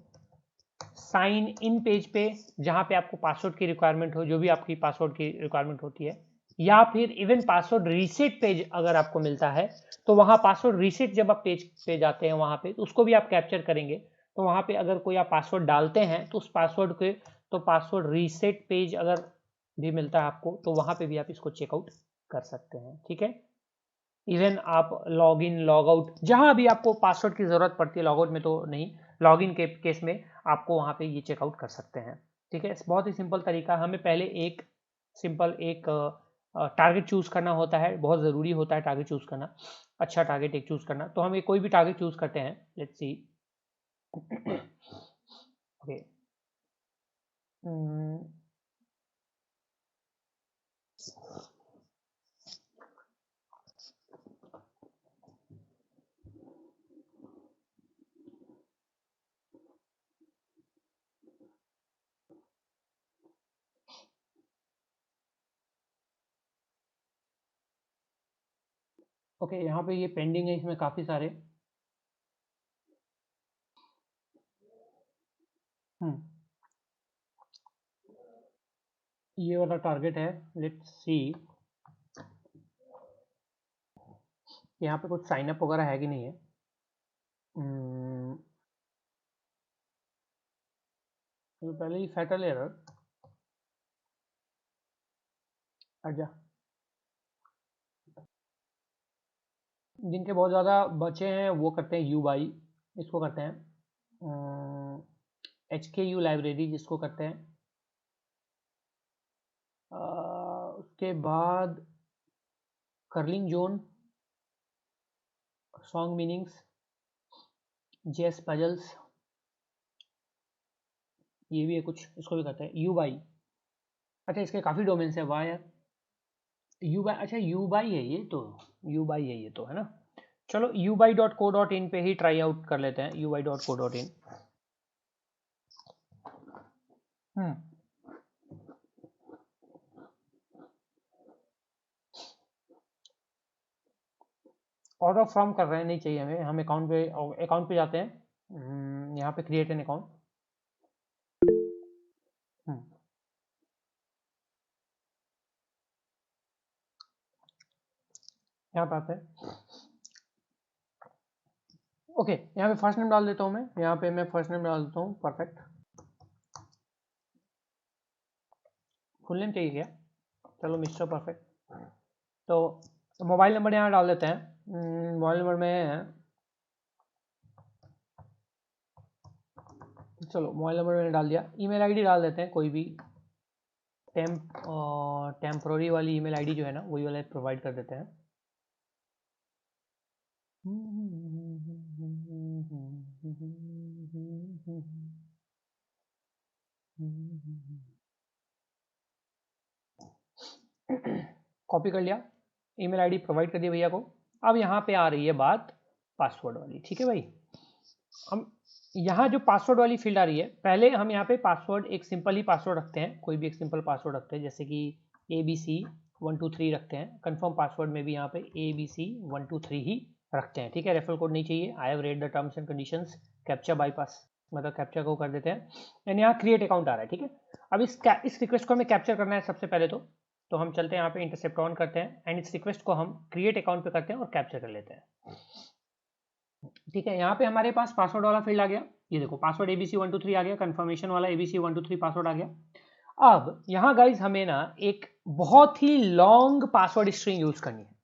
साइन इन पेज पे जहां पे आपको पासवर्ड की रिक्वायरमेंट हो, जो भी आपकी पासवर्ड की रिक्वायरमेंट होती है, या फिर इवन पासवर्ड रीसेट पेज अगर आपको मिलता है तो वहां पासवर्ड रीसेट जब आप पेज पे जाते हैं वहां पे तो उसको भी आप कैप्चर करेंगे। तो वहां पे अगर कोई आप पासवर्ड डालते हैं तो उस पासवर्ड के तो पासवर्ड रीसेट पेज अगर भी मिलता है आपको तो वहां पे भी आप इसको चेकआउट कर सकते हैं, ठीक है। इवन आप लॉग इन लॉग आउट जहां भी आपको पासवर्ड की जरूरत पड़ती है, लॉग आउट में तो नहीं, लॉग इन के केस में आपको वहां पे ये चेकआउट कर सकते हैं, ठीक है। बहुत ही सिंपल तरीका। हमें पहले एक सिंपल एक टारगेट चूज करना होता है, बहुत जरूरी होता है टारगेट चूज करना, अच्छा टारगेट एक चूज करना। तो हम एक कोई भी टारगेट चूज करते हैं, लेट्स सी ओके। ओके, यहाँ पे ये पेंडिंग है, इसमें काफी सारे ये वाला टारगेट है। लेट्स सी यहाँ पे कुछ साइन अप वगैरह है कि नहीं है। तो पहले ही फैटल एरर अच्छा, जिनके बहुत ज़्यादा बचे हैं वो करते हैं यू बाई, इसको करते हैं एच के यू लाइब्रेरी जिसको करते हैं। उसके बाद कर्लिंग जोन, सॉन्ग मीनिंग्स, जेस पजल्स, ये भी है कुछ, इसको भी करते हैं यू बाई। अच्छा, इसके काफ़ी डोमेन्स है, वाह यार, यू बाई, अच्छा यू बाई है ये तो, यू बाई है ये तो, है ना। चलो ubai.co.in पे ही ट्राई आउट कर लेते हैं, ubai.co.in। ऑर्डर फ्रॉम कर रहे हैं, नहीं चाहिए हमें, हम अकाउंट पे जाते हैं, यहाँ पे क्रिएट एन अकाउंट। यहाँ पे आते हैं, ओके। यहाँ पे फर्स्ट नेम डाल देता हूँ मैं, यहाँ पे मैं फर्स्ट नेम डाल देता हूँ, परफेक्ट। फुल नेम चाहिए क्या? चलो मिस्टर परफेक्ट। तो मोबाइल नंबर यहाँ डाल देते हैं, मोबाइल नंबर में, चलो मोबाइल नंबर मैंने डाल दिया। ईमेल आईडी डाल देते हैं कोई भी, टेम्पररी वाली ईमेल आईडी जो है ना वही वाला प्रोवाइड कर देते हैं। कॉपी कर लिया, ईमेल आईडी प्रोवाइड कर दी भैया को। अब यहाँ पे आ रही है बात पासवर्ड वाली, ठीक है भाई। हम यहाँ जो पासवर्ड वाली फील्ड आ रही है, पहले हम यहाँ पे पासवर्ड एक सिंपल ही पासवर्ड रखते हैं, कोई भी एक सिंपल पासवर्ड रखते हैं, जैसे कि ABC123 रखते हैं। कंफर्म पासवर्ड में भी यहाँ पे ABC123 ही रखते हैं, ठीक है। रेफरल कोड नहीं चाहिए। I have read the terms and conditions, captcha bypass, मतलब कैप्चा को कर देते हैं एंड यहाँ क्रिएट अकाउंट आ रहा है, ठीक है। अब इस रिक्वेस्ट को हमें कैप्चर करना है सबसे पहले तो हम चलते हैं यहाँ पे इंटरसेप्ट ऑन करते हैं एंड इस रिक्वेस्ट को हम क्रिएट अकाउंट पे करते हैं और कैप्चर कर लेते हैं। ठीक है, यहाँ पे हमारे पास पासवर्ड वाला फील्ड आ गया। ये देखो पासवर्ड ABC123 आ गया, कंफर्मेशन वाला ABC123 पासवर्ड आ गया। अब यहाँ गाइज हमें ना एक बहुत ही लॉन्ग पासवर्ड स्ट्रिंग यूज करनी है।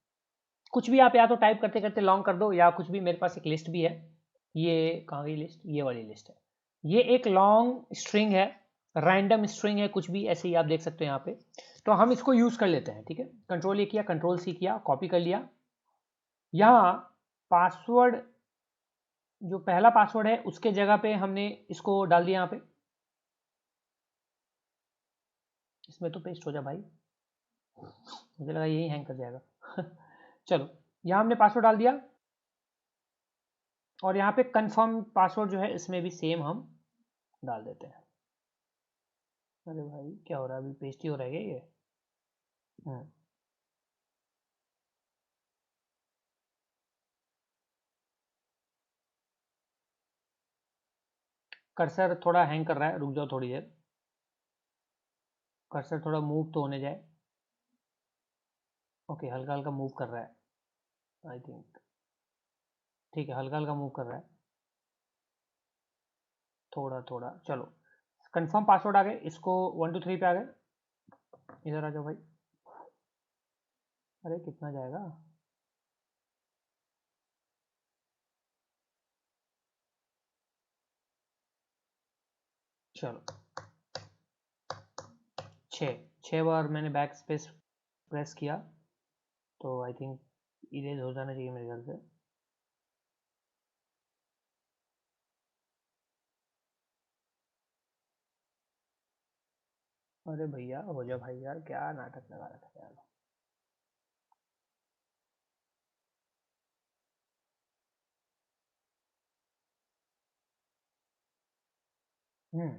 कुछ भी आप या तो टाइप करते करते लॉन्ग कर दो, या कुछ भी, मेरे पास एक लिस्ट भी है। ये कहाँ गई लिस्ट? ये वाली लिस्ट है। ये एक लॉन्ग स्ट्रिंग है, रैंडम स्ट्रिंग है, कुछ भी ऐसे ही आप देख सकते हो यहाँ पे। तो हम इसको यूज कर लेते हैं। ठीक है, कंट्रोल ए किया, कंट्रोल सी किया, कॉपी कर लिया। यहाँ पासवर्ड, जो पहला पासवर्ड है उसके जगह पे हमने इसको डाल दिया यहाँ पे। इसमें तो पेस्ट हो जा भाई, मुझे लगा यही हैंग कर जाएगा। चलो, यहाँ हमने पासवर्ड डाल दिया, और यहाँ पे कंफर्म पासवर्ड जो है इसमें भी सेम हम डाल देते हैं। अरे भाई क्या हो रहा है, अभी पेस्ट ही हो रहा है क्या ये? हम्म कर्सर थोड़ा हैंग कर रहा है, रुक जाओ थोड़ी देर। कर्सर थोड़ा मूव तो होने जाए। ओके, हल्का हल्का मूव कर रहा है आई थिंक। ठीक है, हल्का हल्का मूव कर रहा है, थोड़ा थोड़ा। चलो, कंफर्म पासवर्ड आ गए, इसको 1 2 3 पे आ गए। इधर आ जाओ भाई। अरे कितना जाएगा? चलो, छः छः बार मैंने बैक स्पेस प्रेस किया, तो आई थिंक इरेज हो जाना चाहिए मेरे ख्याल से। अरे भैया हो जा भाई, यार क्या नाटक लगा रखा है यार। हम्म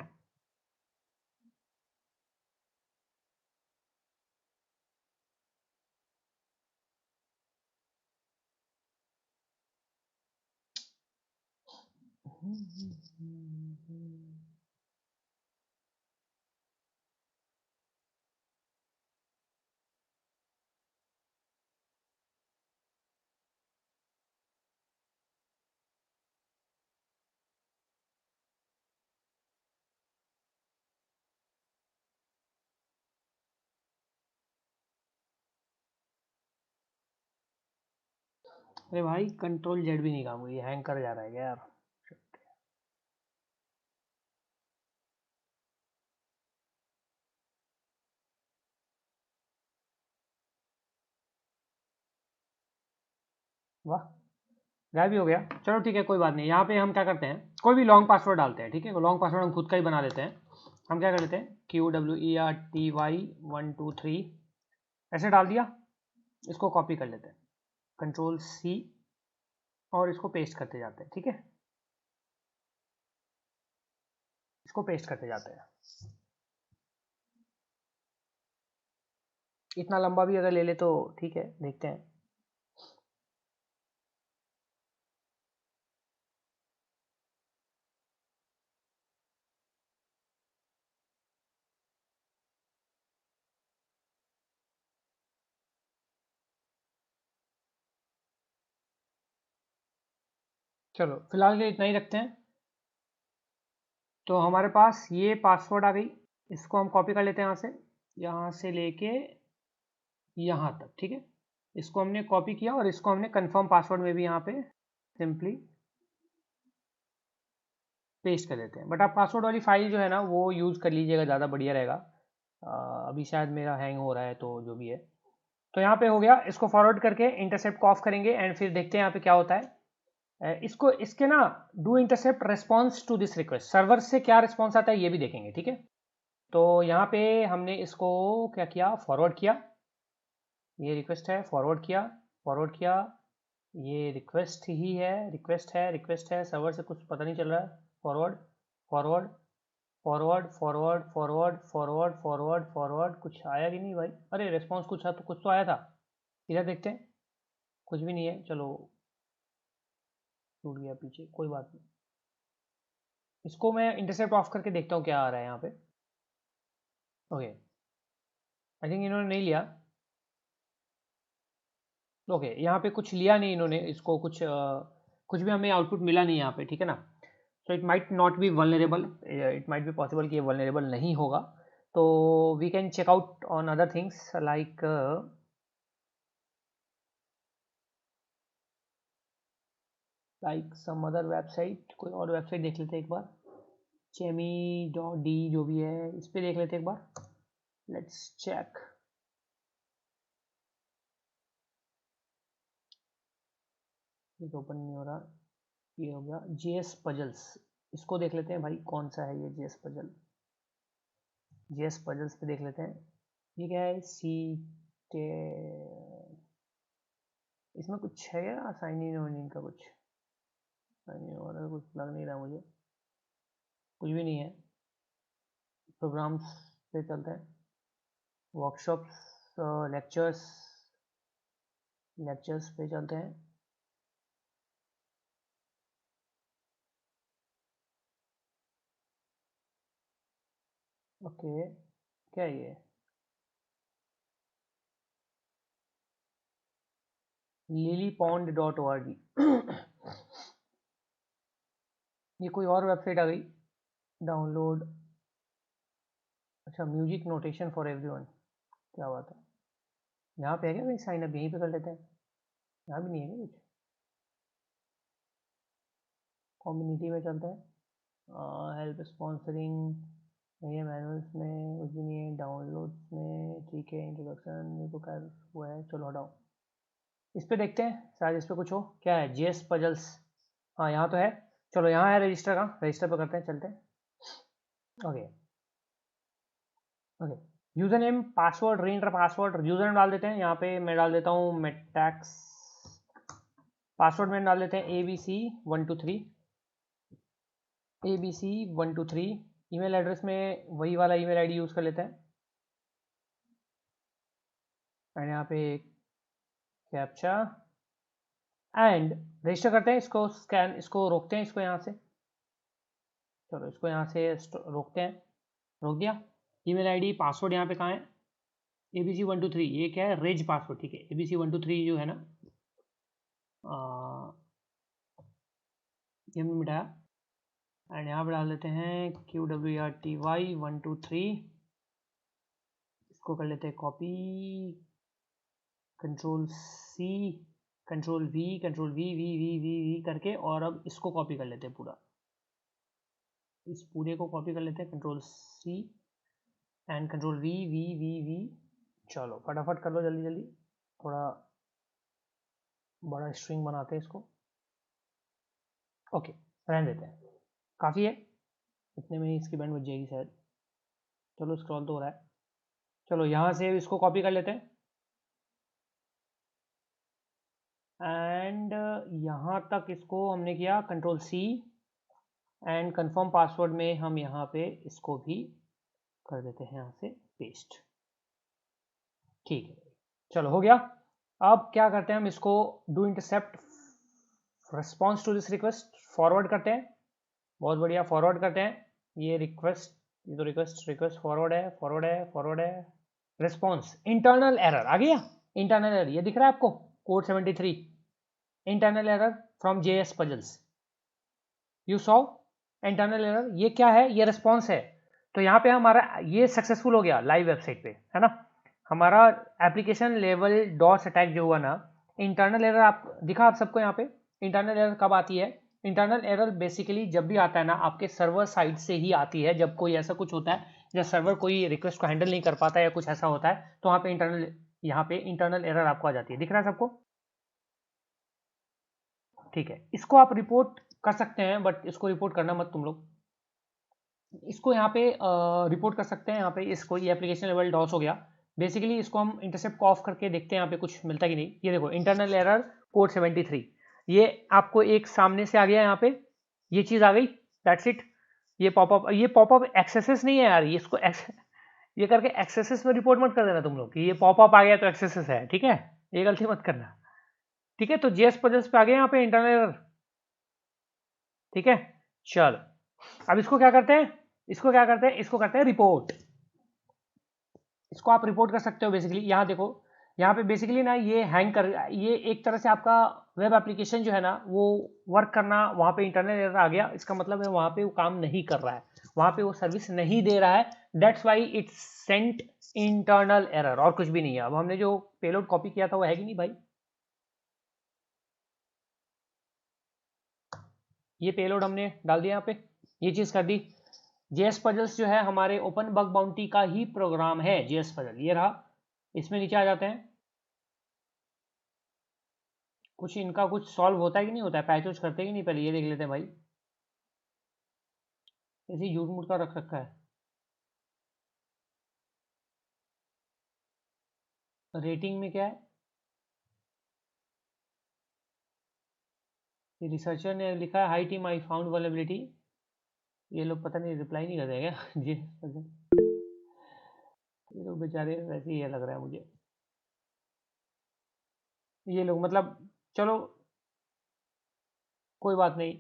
अरे भाई कंट्रोल जेड भी नहीं काम हुई, हैंग कर जा रहा है क्या यार? वाह, गायब भी हो गया। चलो ठीक है, कोई बात नहीं। यहाँ पे हम क्या करते हैं, कोई भी लॉन्ग पासवर्ड डालते हैं। ठीक है, लॉन्ग पासवर्ड हम खुद का ही बना लेते हैं। हम क्या कर लेते हैं, QWERTY 1 2 3 ऐसे डाल दिया। इसको कॉपी कर लेते हैं, कंट्रोल सी, और इसको पेस्ट करते जाते हैं। ठीक है, इसको पेस्ट करते जाते हैं। इतना लंबा भी अगर ले ले तो ठीक है, देखते हैं। चलो फिलहाल के लिए इतना ही रखते हैं। तो हमारे पास ये पासवर्ड आ गई, इसको हम कॉपी कर लेते हैं यहाँ से लेके यहाँ तक। ठीक है, इसको हमने कॉपी किया, और इसको हमने कंफर्म पासवर्ड में भी यहाँ पे सिंपली पेस्ट कर देते हैं। बट आप पासवर्ड वाली फाइल जो है ना वो यूज़ कर लीजिएगा, ज़्यादा बढ़िया रहेगा। अभी शायद मेरा हैंग हो रहा है, तो जो भी है। तो यहाँ पे हो गया, इसको फॉरवर्ड करके इंटरसेप्ट को ऑफ करेंगे, एंड फिर देखते हैं यहाँ पे क्या होता है। इसको, इसके ना, do intercept response to this request, server से क्या रिस्पॉन्स आता है ये भी देखेंगे। ठीक है, तो यहाँ पे हमने इसको क्या किया, फॉरवर्ड किया। ये रिक्वेस्ट है, फॉरवर्ड किया, फॉरवर्ड किया। ये रिक्वेस्ट ही है, रिक्वेस्ट है, रिक्वेस्ट है, सर्वर से कुछ पता नहीं चल रहा है। Forward, forward, forward, forward, forward, forward, forward, forward, कुछ आया कि नहीं भाई? अरे रिस्पॉन्स कुछ था, तो कुछ तो आया था। इधर देखते हैं, कुछ भी नहीं है। चलो, टूट गया पीछे, कोई बात नहीं। इसको मैं इंटरसेप्ट ऑफ करके देखता हूँ क्या आ रहा है यहाँ पे। ओके, आई थिंक इन्होंने नहीं लिया। ओके, यहाँ पे कुछ लिया नहीं इन्होंने, इसको कुछ कुछ भी हमें आउटपुट मिला नहीं यहाँ पे, ठीक है ना। So it might not be vulnerable, it might be possible कि ये वल्नरेबल नहीं होगा। तो we can check out on other things like some other website, कोई और वेबसाइट देख लेते हैं एक बार, chemi.d जो भी है इस पे देख लेते हैं एक बार, लेट्स चेक। ये तो ओपन नहीं हो रहा, ये हो गया JS पजल्स, इसको देख लेते हैं भाई कौन सा है ये JS पजल। JS पजल्स पे देख लेते हैं, ये क्या है, इसमें कुछ है क्या साइन इन वाइन इन का, कुछ साइन इन वाला कुछ लग नहीं रहा मुझे, कुछ भी नहीं है। प्रोग्राम्स पे चलते हैं, वर्कशॉप्स, लेक्चर्स पे चलते हैं। ओके, क्या है ये, lilypond.org ये कोई और वेबसाइट आ गई, डाउनलोड, अच्छा म्यूजिक नोटेशन फॉर एवरीवन, क्या बात है, यहाँ पे है क्या भाई, साइन अप यहीं पे कर लेते हैं, यहाँ भी नहीं है क्या कुछ, कम्युनिटी में चलते हैं, हेल्प स्पॉन्सरिंग नहीं है, मैनुअल्स में कुछ भी नहीं है, डाउनलोड्स में ठीक है, इंट्रोडक्शन ये तो खैर वो है, चलो हटाओ, इस पे देखते हैं शायद इस पे कुछ हो, क्या है JS पजल्स, हाँ यहाँ तो है, चलो यहाँ है रजिस्टर का, रजिस्टर पे करते हैं, चलते हैं। Okay okay, user name password, री एंटर पासवर्ड, यूजर नेम डाल देते हैं, यहाँ पे मैं डाल देता हूँ मेटैक्स, पासवर्ड में डाल देते हैं ABC123, ABC123, ईमेल एड्रेस में वही वाला ईमेल आईडी यूज कर लेते हैं, एंड यहाँ पे कैप्चा, एंड रजिस्टर करते हैं, इसको स्कैन, इसको रोकते हैं, इसको यहाँ से, चलो इसको यहाँ से रोकते हैं, रोक दिया। ईमेल आईडी पासवर्ड यहाँ पे कहाँ है, ABC123, ये क्या है, रेज पासवर्ड, ठीक है, ABC123 जो है ना, ये हमने मिटाया, एंड यहाँ पे डाल देते हैं QWERTY123, इसको कर लेते हैं कॉपी, Ctrl+C, Ctrl+V करके, और अब इसको कॉपी कर लेते हैं पूरा, इस पूरे को कॉपी कर लेते हैं, Ctrl+C एंड Ctrl+V, चलो फटाफट कर लो जल्दी जल्दी, थोड़ा बड़ा स्ट्रिंग बनाते हैं इसको, ओके रहने देते हैं, काफ़ी है, इतने में ही इसकी बैंड बच जाएगी शायद, चलो स्क्रॉल तो हो रहा है, चलो यहाँ से इसको कॉपी कर लेते हैं, एंड यहाँ तक इसको हमने किया, Ctrl+C एंड कंफर्म पासवर्ड में हम यहाँ पे इसको भी कर देते हैं यहाँ से पेस्ट, ठीक है, चलो हो गया। अब क्या करते हैं हम, इसको do intercept response to this request, forward करते हैं, बहुत बढ़िया, फॉरवर्ड करते हैं, ये रिक्वेस्ट, ये तो रिक्वेस्ट फॉरवर्ड है, रिस्पॉन्स इंटरनल एरर आ गया, इंटरनल एरर ये दिख रहा है आपको, code 73, internal error from JS puzzles, you saw internal error, ये क्या है, ये रिस्पॉन्स है, तो यहाँ पे हमारा ये सक्सेसफुल हो गया लाइव वेबसाइट पे, है ना, हमारा एप्लीकेशन लेवल डॉस अटैक जो हुआ ना, इंटरनल एरर आप दिखा आप सबको, यहाँ पे इंटरनल एरर कब आती है, इंटरनल एरर बेसिकली जब भी आता है ना, आपके सर्वर साइड से ही आती है, जब कोई ऐसा कुछ होता है, जब सर्वर कोई रिक्वेस्ट को हैंडल नहीं कर पाता या कुछ ऐसा होता है, तो वहाँ पे यहाँ पे इंटरनल एरर आपको आ जाती है, दिख रहा है सबको, ठीक है, इसको आप रिपोर्ट कर सकते हैं, बट इसको रिपोर्ट करना मत तुम लोग, इसको यहाँ पे रिपोर्ट कर सकते हैं, यहाँ पे इसको, ये एप्लीकेशन लेवल डॉस हो गया, बेसिकली इसको हम इंटरसेप्ट को ऑफ करके देखते हैं यहाँ पे कुछ मिलता कि नहीं, ये देखो इंटरनल एरर कोड 73, ये आपको एक सामने से आ गया, यहाँ पे ये चीज़ आ गई, दैट्स इट, ये पॉपअप एक्सेसेस नहीं है यार, ये इसको ये करके एक्सेसेस में रिपोर्ट मत कर देना तुम लोग कि ये पॉपअप आ गया तो एक्सेसेस है, ठीक है, ये गलती मत करना, ठीक है, तो JS पजल्स पे आ गया यहाँ पे इंटरनल एरर, ठीक है, चलो अब इसको क्या करते हैं, इसको करते हैं रिपोर्ट, इसको आप रिपोर्ट कर सकते हो बेसिकली, यहाँ देखो, यहाँ पे बेसिकली ना ये हैंग कर, ये एक तरह से आपका वेब एप्लीकेशन जो है ना वो वर्क करना, वहाँ पे इंटरनल एरर आ गया, इसका मतलब है वहाँ पे वो काम नहीं कर रहा है, वहाँ पे वो सर्विस नहीं दे रहा है, that's why it's sent internal error, और कुछ भी नहीं है। अब हमने जो पेलोड कॉपी किया था वो है कि नहीं भाई, ये पेलोड हमने डाल दिया यहाँ पे, ये चीज़ कर दी। जेएस पजल्स जो है हमारे ओपन बग बाउंटी का ही प्रोग्राम है, जेएस पजल ये रहा। इसमें नीचे आ जाते हैं, कुछ इनका कुछ सॉल्व होता है कि नहीं होता है, पैच वैच करते हैं कि नहीं, पहले ये देख लेते हैं भाई। ऐसे ही झूठ मूठ का रख रखा है। रेटिंग में क्या है, रिसर्चर ने लिखा है hi team I found vulnerability, ये लोग पता नहीं रिप्लाई नहीं करते क्या जी, ये लोग बेचारे वैसे ही है लग रहा है मुझे, ये लोग मतलब, चलो कोई बात नहीं।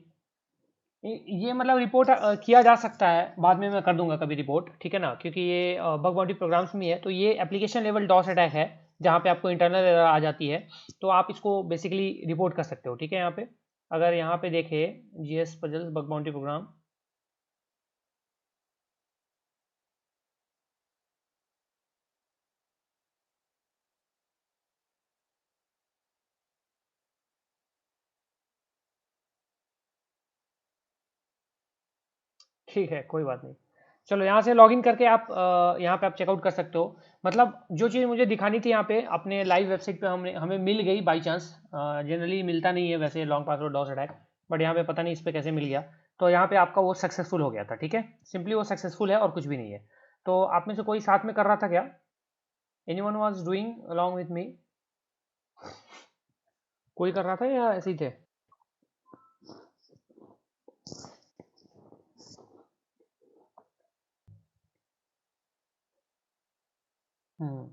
ये मतलब रिपोर्ट किया जा सकता है, बाद में मैं कर दूंगा कभी रिपोर्ट, ठीक है ना, क्योंकि ये बग बाउंटी प्रोग्राम्स में है, तो ये एप्लीकेशन लेवल डॉस अटैक है जहाँ पे आपको इंटरनल एरर आ जाती है, तो आप इसको बेसिकली रिपोर्ट कर सकते हो, ठीक है। यहाँ पे अगर यहाँ पे देखे GS puzzles bug bounty program, ठीक है कोई बात नहीं। चलो यहाँ से लॉगिन करके आप यहाँ पे आप चेकआउट कर सकते हो, मतलब जो चीज़ मुझे दिखानी थी यहाँ पे अपने लाइव वेबसाइट पे हमें मिल गई बाई चांस, जनरली मिलता नहीं है वैसे long password DoS attack, but यहाँ पे पता नहीं इस पे कैसे मिल गया, तो यहाँ पे आपका वो सक्सेसफुल हो गया था, ठीक है, सिंपली वो सक्सेसफुल है और कुछ भी नहीं है। तो आप में से कोई साथ में कर रहा था क्या, anyone was doing along with me, कोई कर रहा था या ऐसे ही थे। हम्म,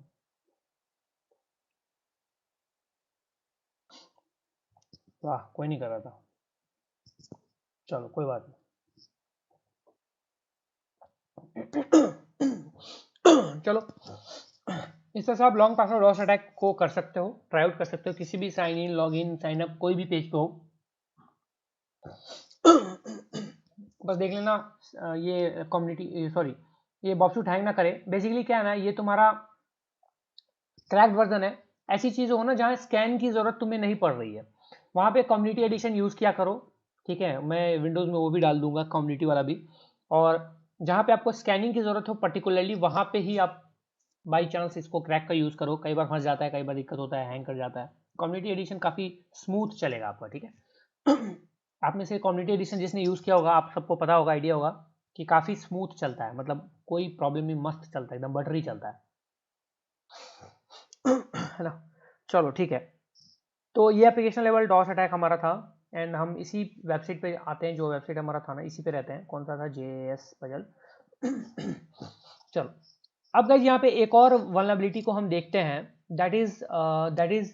वाह कोई नहीं कर रहा था, चलो कोई बात नहीं। चलो इस तरह से आप लॉन्ग पासवर्ड डॉस अटैक को कर सकते हो, ट्राई आउट कर सकते हो, किसी भी sign in log in sign up कोई भी पेज पे हो, बस देख लेना ये कम्युनिटी सॉरी ये बॉक्स हैंग ना करे। बेसिकली क्या है ना, ये तुम्हारा क्रैक्ड वर्जन है, ऐसी चीज़ हो ना जहाँ स्कैन की ज़रूरत तुम्हें नहीं पड़ रही है, वहाँ पे कम्युनिटी एडिशन यूज़ किया करो, ठीक है, मैं विंडोज़ में वो भी डाल दूंगा कम्युनिटी वाला भी, और जहाँ पे आपको स्कैनिंग की ज़रूरत हो पर्टिकुलरली वहाँ पे ही आप बाई चांस इसको क्रैक का यूज़ करो, कई बार फंस जाता है, कई बार दिक्कत होता है, हैंग कर जाता है, कम्युनिटी एडिशन काफ़ी स्मूथ चलेगा आपका, ठीक है। आप में से कम्युनिटी एडिशन जिसने यूज़ किया होगा आप सबको पता होगा, आइडिया होगा कि काफ़ी स्मूथ चलता है, मतलब कोई प्रॉब्लम नहीं, मस्त चलता है, एकदम बटरी चलता है, है ना। चलो ठीक है, तो ये एप्लीकेशन लेवल डॉस अटैक हमारा था, एंड हम इसी वेबसाइट पे आते हैं, जो वेबसाइट हमारा था ना इसी पे रहते हैं, कौन सा था, जेएस पजल। चलो अब गाइस यहाँ पे एक और वल्नरेबिलिटी को हम देखते हैं, दैट इज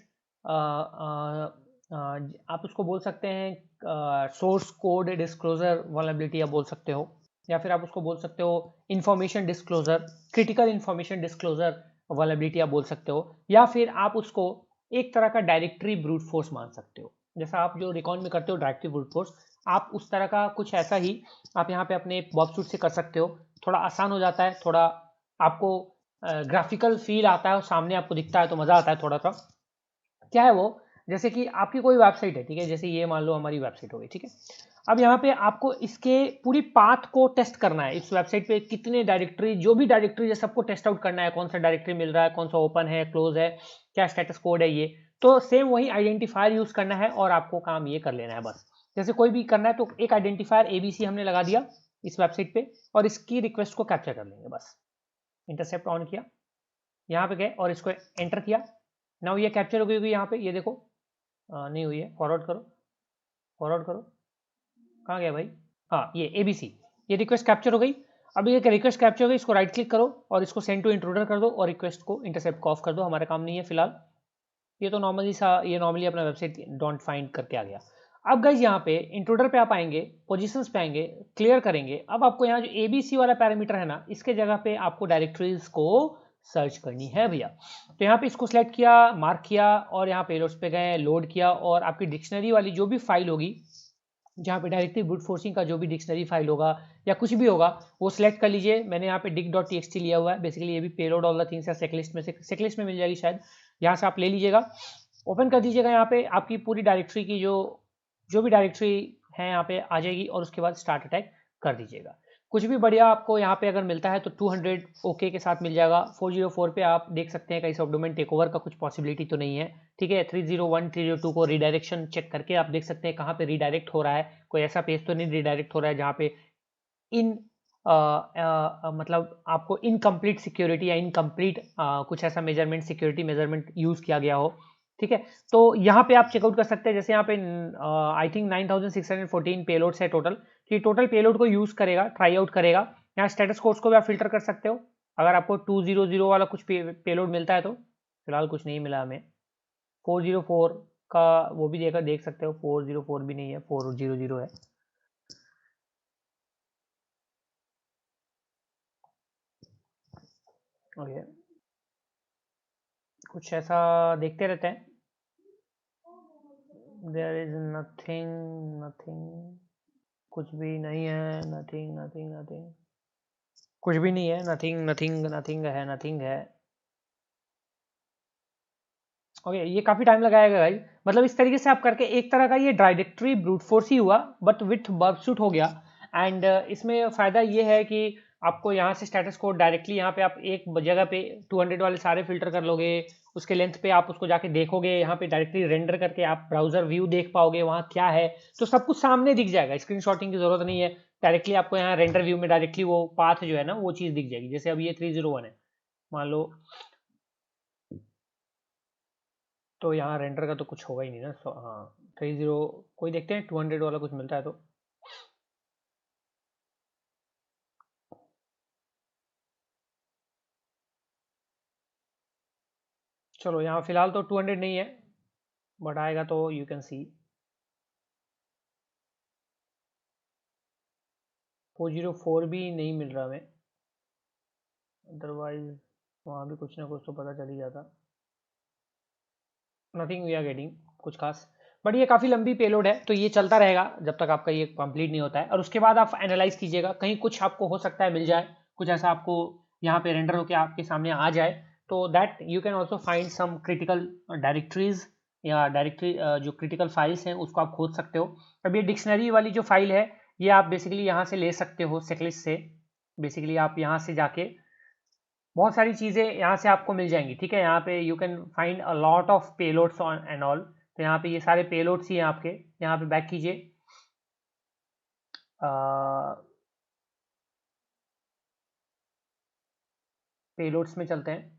आप उसको बोल सकते हैं सोर्स कोड डिस्क्लोजर वल्नरेबिलिटी आप बोल सकते हो, या फिर आप उसको बोल सकते हो information disclosure, critical information disclosure vulnerability आप बोल सकते हो, या फिर आप उसको एक तरह का डायरेक्टरी ब्रूट फोर्स मान सकते हो, जैसा आप जो रिकॉन में करते हो डायरेक्टरी ब्रूट फोर्स, आप उस तरह का कुछ ऐसा ही आप यहाँ पे अपने बॉक्स से कर सकते हो, थोड़ा आसान हो जाता है, थोड़ा आपको ग्राफिकल फील आता है और सामने आपको दिखता है तो मज़ा आता है थोड़ा सा। क्या है वो, जैसे कि आपकी कोई वेबसाइट है, ठीक है, जैसे ये मान लो हमारी वेबसाइट हो गई, ठीक है, अब यहाँ पे आपको इसके पूरी पाथ को टेस्ट करना है, इस वेबसाइट पे कितने डायरेक्टरी, जो भी डायरेक्टरी है सबको टेस्ट आउट करना है, कौन सा डायरेक्टरी मिल रहा है, कौन सा ओपन है, क्लोज है, क्या स्टेटस कोड है, ये तो सेम वही आइडेंटिफायर यूज करना है और आपको काम ये कर लेना है बस। जैसे कोई भी करना है तो एक आइडेंटिफायर एबीसी हमने लगा दिया इस वेबसाइट पे, और इसकी रिक्वेस्ट को कैप्चर कर लेंगे बस, इंटरसेप्ट ऑन किया, यहाँ पे गए और इसको एंटर किया, नाउ ये कैप्चर हो गई होगी यहाँ पे, ये देखो नहीं हुई है, फॉरवर्ड करो, फॉरवर्ड करो, कहाँ गया भाई, हाँ ये एबीसी, ये रिक्वेस्ट कैप्चर हो गई। अब ये रिक्वेस्ट कैप्चर हो गई, इसको राइट क्लिक करो और इसको सेंड टू इंट्रूडर कर दो और रिक्वेस्ट को इंटरसेप्ट को ऑफ कर दो, हमारा काम नहीं है फिलहाल, ये तो नॉर्मली सा ये नॉर्मली अपना वेबसाइट डोंट फाइंड करके आ गया। अब गाइज यहाँ पे इंट्रूडर पे आप आएंगे, पोजीशंस पे आएंगे, क्लियर करेंगे, अब आपको यहाँ जो एबीसी वाला पैरामीटर है ना, इसके जगह पे आपको डायरेक्टरीज को सर्च करनी है भैया। तो यहाँ पे इसको सिलेक्ट किया, मार्क किया और यहाँ पेलोड्स पे गए, लोड किया और आपकी डिक्शनरी वाली जो भी फाइल होगी, जहाँ पे डायरेक्टली ब्रूट फोर्सिंग का जो भी डिक्शनरी फाइल होगा या कुछ भी होगा वो सिलेक्ट कर लीजिए। मैंने यहाँ पे dict.txt लिया हुआ है, बेसिकली ये भी पेलोड ऑल द थिंग्स या सेकलिस्ट में से, सेकलिस्ट में मिल जाएगी शायद, यहाँ से आप ले लीजिएगा, ओपन कर दीजिएगा। यहाँ पे आपकी पूरी डायरेक्टरी की जो भी डायरेक्टरी है यहाँ पे आ जाएगी और उसके बाद स्टार्ट अटैक कर दीजिएगा। कुछ भी बढ़िया आपको यहाँ पे अगर मिलता है तो 200 ओके के साथ मिल जाएगा। 404 पे आप देख सकते हैं कहीं सबडोमेन टेक ओवर का कुछ पॉसिबिलिटी तो नहीं है, ठीक है। 301 302 को रिडायरेक्शन चेक करके आप देख सकते हैं कहाँ पे रिडायरेक्ट हो रहा है, कोई ऐसा पेज तो नहीं रिडायरेक्ट हो रहा है जहाँ पे मतलब आपको इनकम्प्लीट सिक्योरिटी या इनकम्प्लीट कुछ ऐसा मेजरमेंट, सिक्योरिटी मेजरमेंट यूज किया गया हो, ठीक है। तो यहाँ पे आप चेकआउट कर सकते हैं, जैसे यहाँ पे आई थिंक 9614 पेलोड्स है टोटल, कि टोटल पेलोड को यूज करेगा, ट्राई आउट करेगा। यहाँ स्टेटस कोड्स को भी आप फिल्टर कर सकते हो, अगर आपको 200 वाला कुछ पेलोड मिलता है तो। फिलहाल कुछ नहीं मिला हमें। 404 का वो भी देख सकते हो, 404 भी नहीं है, 400 है। ओके, कुछ ऐसा देखते रहते हैं। देयर इज नथिंग, कुछ भी नहीं है, नथिंग, कुछ भी नहीं है, नथिंग है। ओके, ये काफी टाइम लगाएगा भाई, मतलब इस तरीके से आप करके एक तरह का ये डायरेक्टरी ब्रूट फोर्स ही हुआ बट विथ बग शूट हो गया। एंड इसमें फायदा ये है कि आपको यहाँ से स्टेटस कोड डायरेक्टली यहाँ पे आप एक जगह पे 200 वाले सारे फिल्टर कर लोगे, उसके लेंथ पे आप उसको जाके देखोगे, यहाँ पे डायरेक्टली रेंडर करके आप ब्राउजर व्यू देख पाओगे वहाँ क्या है, तो सब कुछ सामने दिख जाएगा, स्क्रीनशॉटिंग की जरूरत नहीं है। डायरेक्टली आपको यहाँ रेंडर व्यू में डायरेक्टली वो पाथ जो है ना वो चीज दिख जाएगी। जैसे अब ये 301 है मान लो, तो यहाँ रेंडर का तो कुछ होगा ही नहीं ना। हाँ 30, कोई देखते हैं 200 वाला कुछ मिलता है तो। चलो यहाँ फिलहाल तो 200 नहीं है, बट आएगा तो यू कैन सी। 404 भी नहीं मिल रहा हमें, अदरवाइज वहाँ भी कुछ ना कुछ तो पता चल ही जाता। नथिंग वी आर गेटिंग कुछ खास, बट ये काफ़ी लंबी पेलोड है तो ये चलता रहेगा जब तक आपका ये कंप्लीट नहीं होता है, और उसके बाद आप एनालाइज कीजिएगा, कहीं कुछ आपको हो सकता है मिल जाए, कुछ ऐसा आपको यहाँ पे रेंडर होकर आपके सामने आ जाए, तो that you can also find some critical directories या डायरेक्टरी जो क्रिटिकल फाइल्स हैं उसको आप खोज सकते हो। अब ये डिक्शनरी वाली जो फाइल है ये आप बेसिकली यहाँ से ले सकते हो सेकलिस्ट से, बेसिकली आप यहाँ से जाके बहुत सारी चीज़ें यहाँ से आपको मिल जाएंगी, ठीक है। यहाँ पे you can find a lot of payloads on and all, तो यहाँ पे ये सारे पेलोड्स ही हैं आपके। यहाँ पे बैक कीजिए, पेलोड्स में चलते हैं।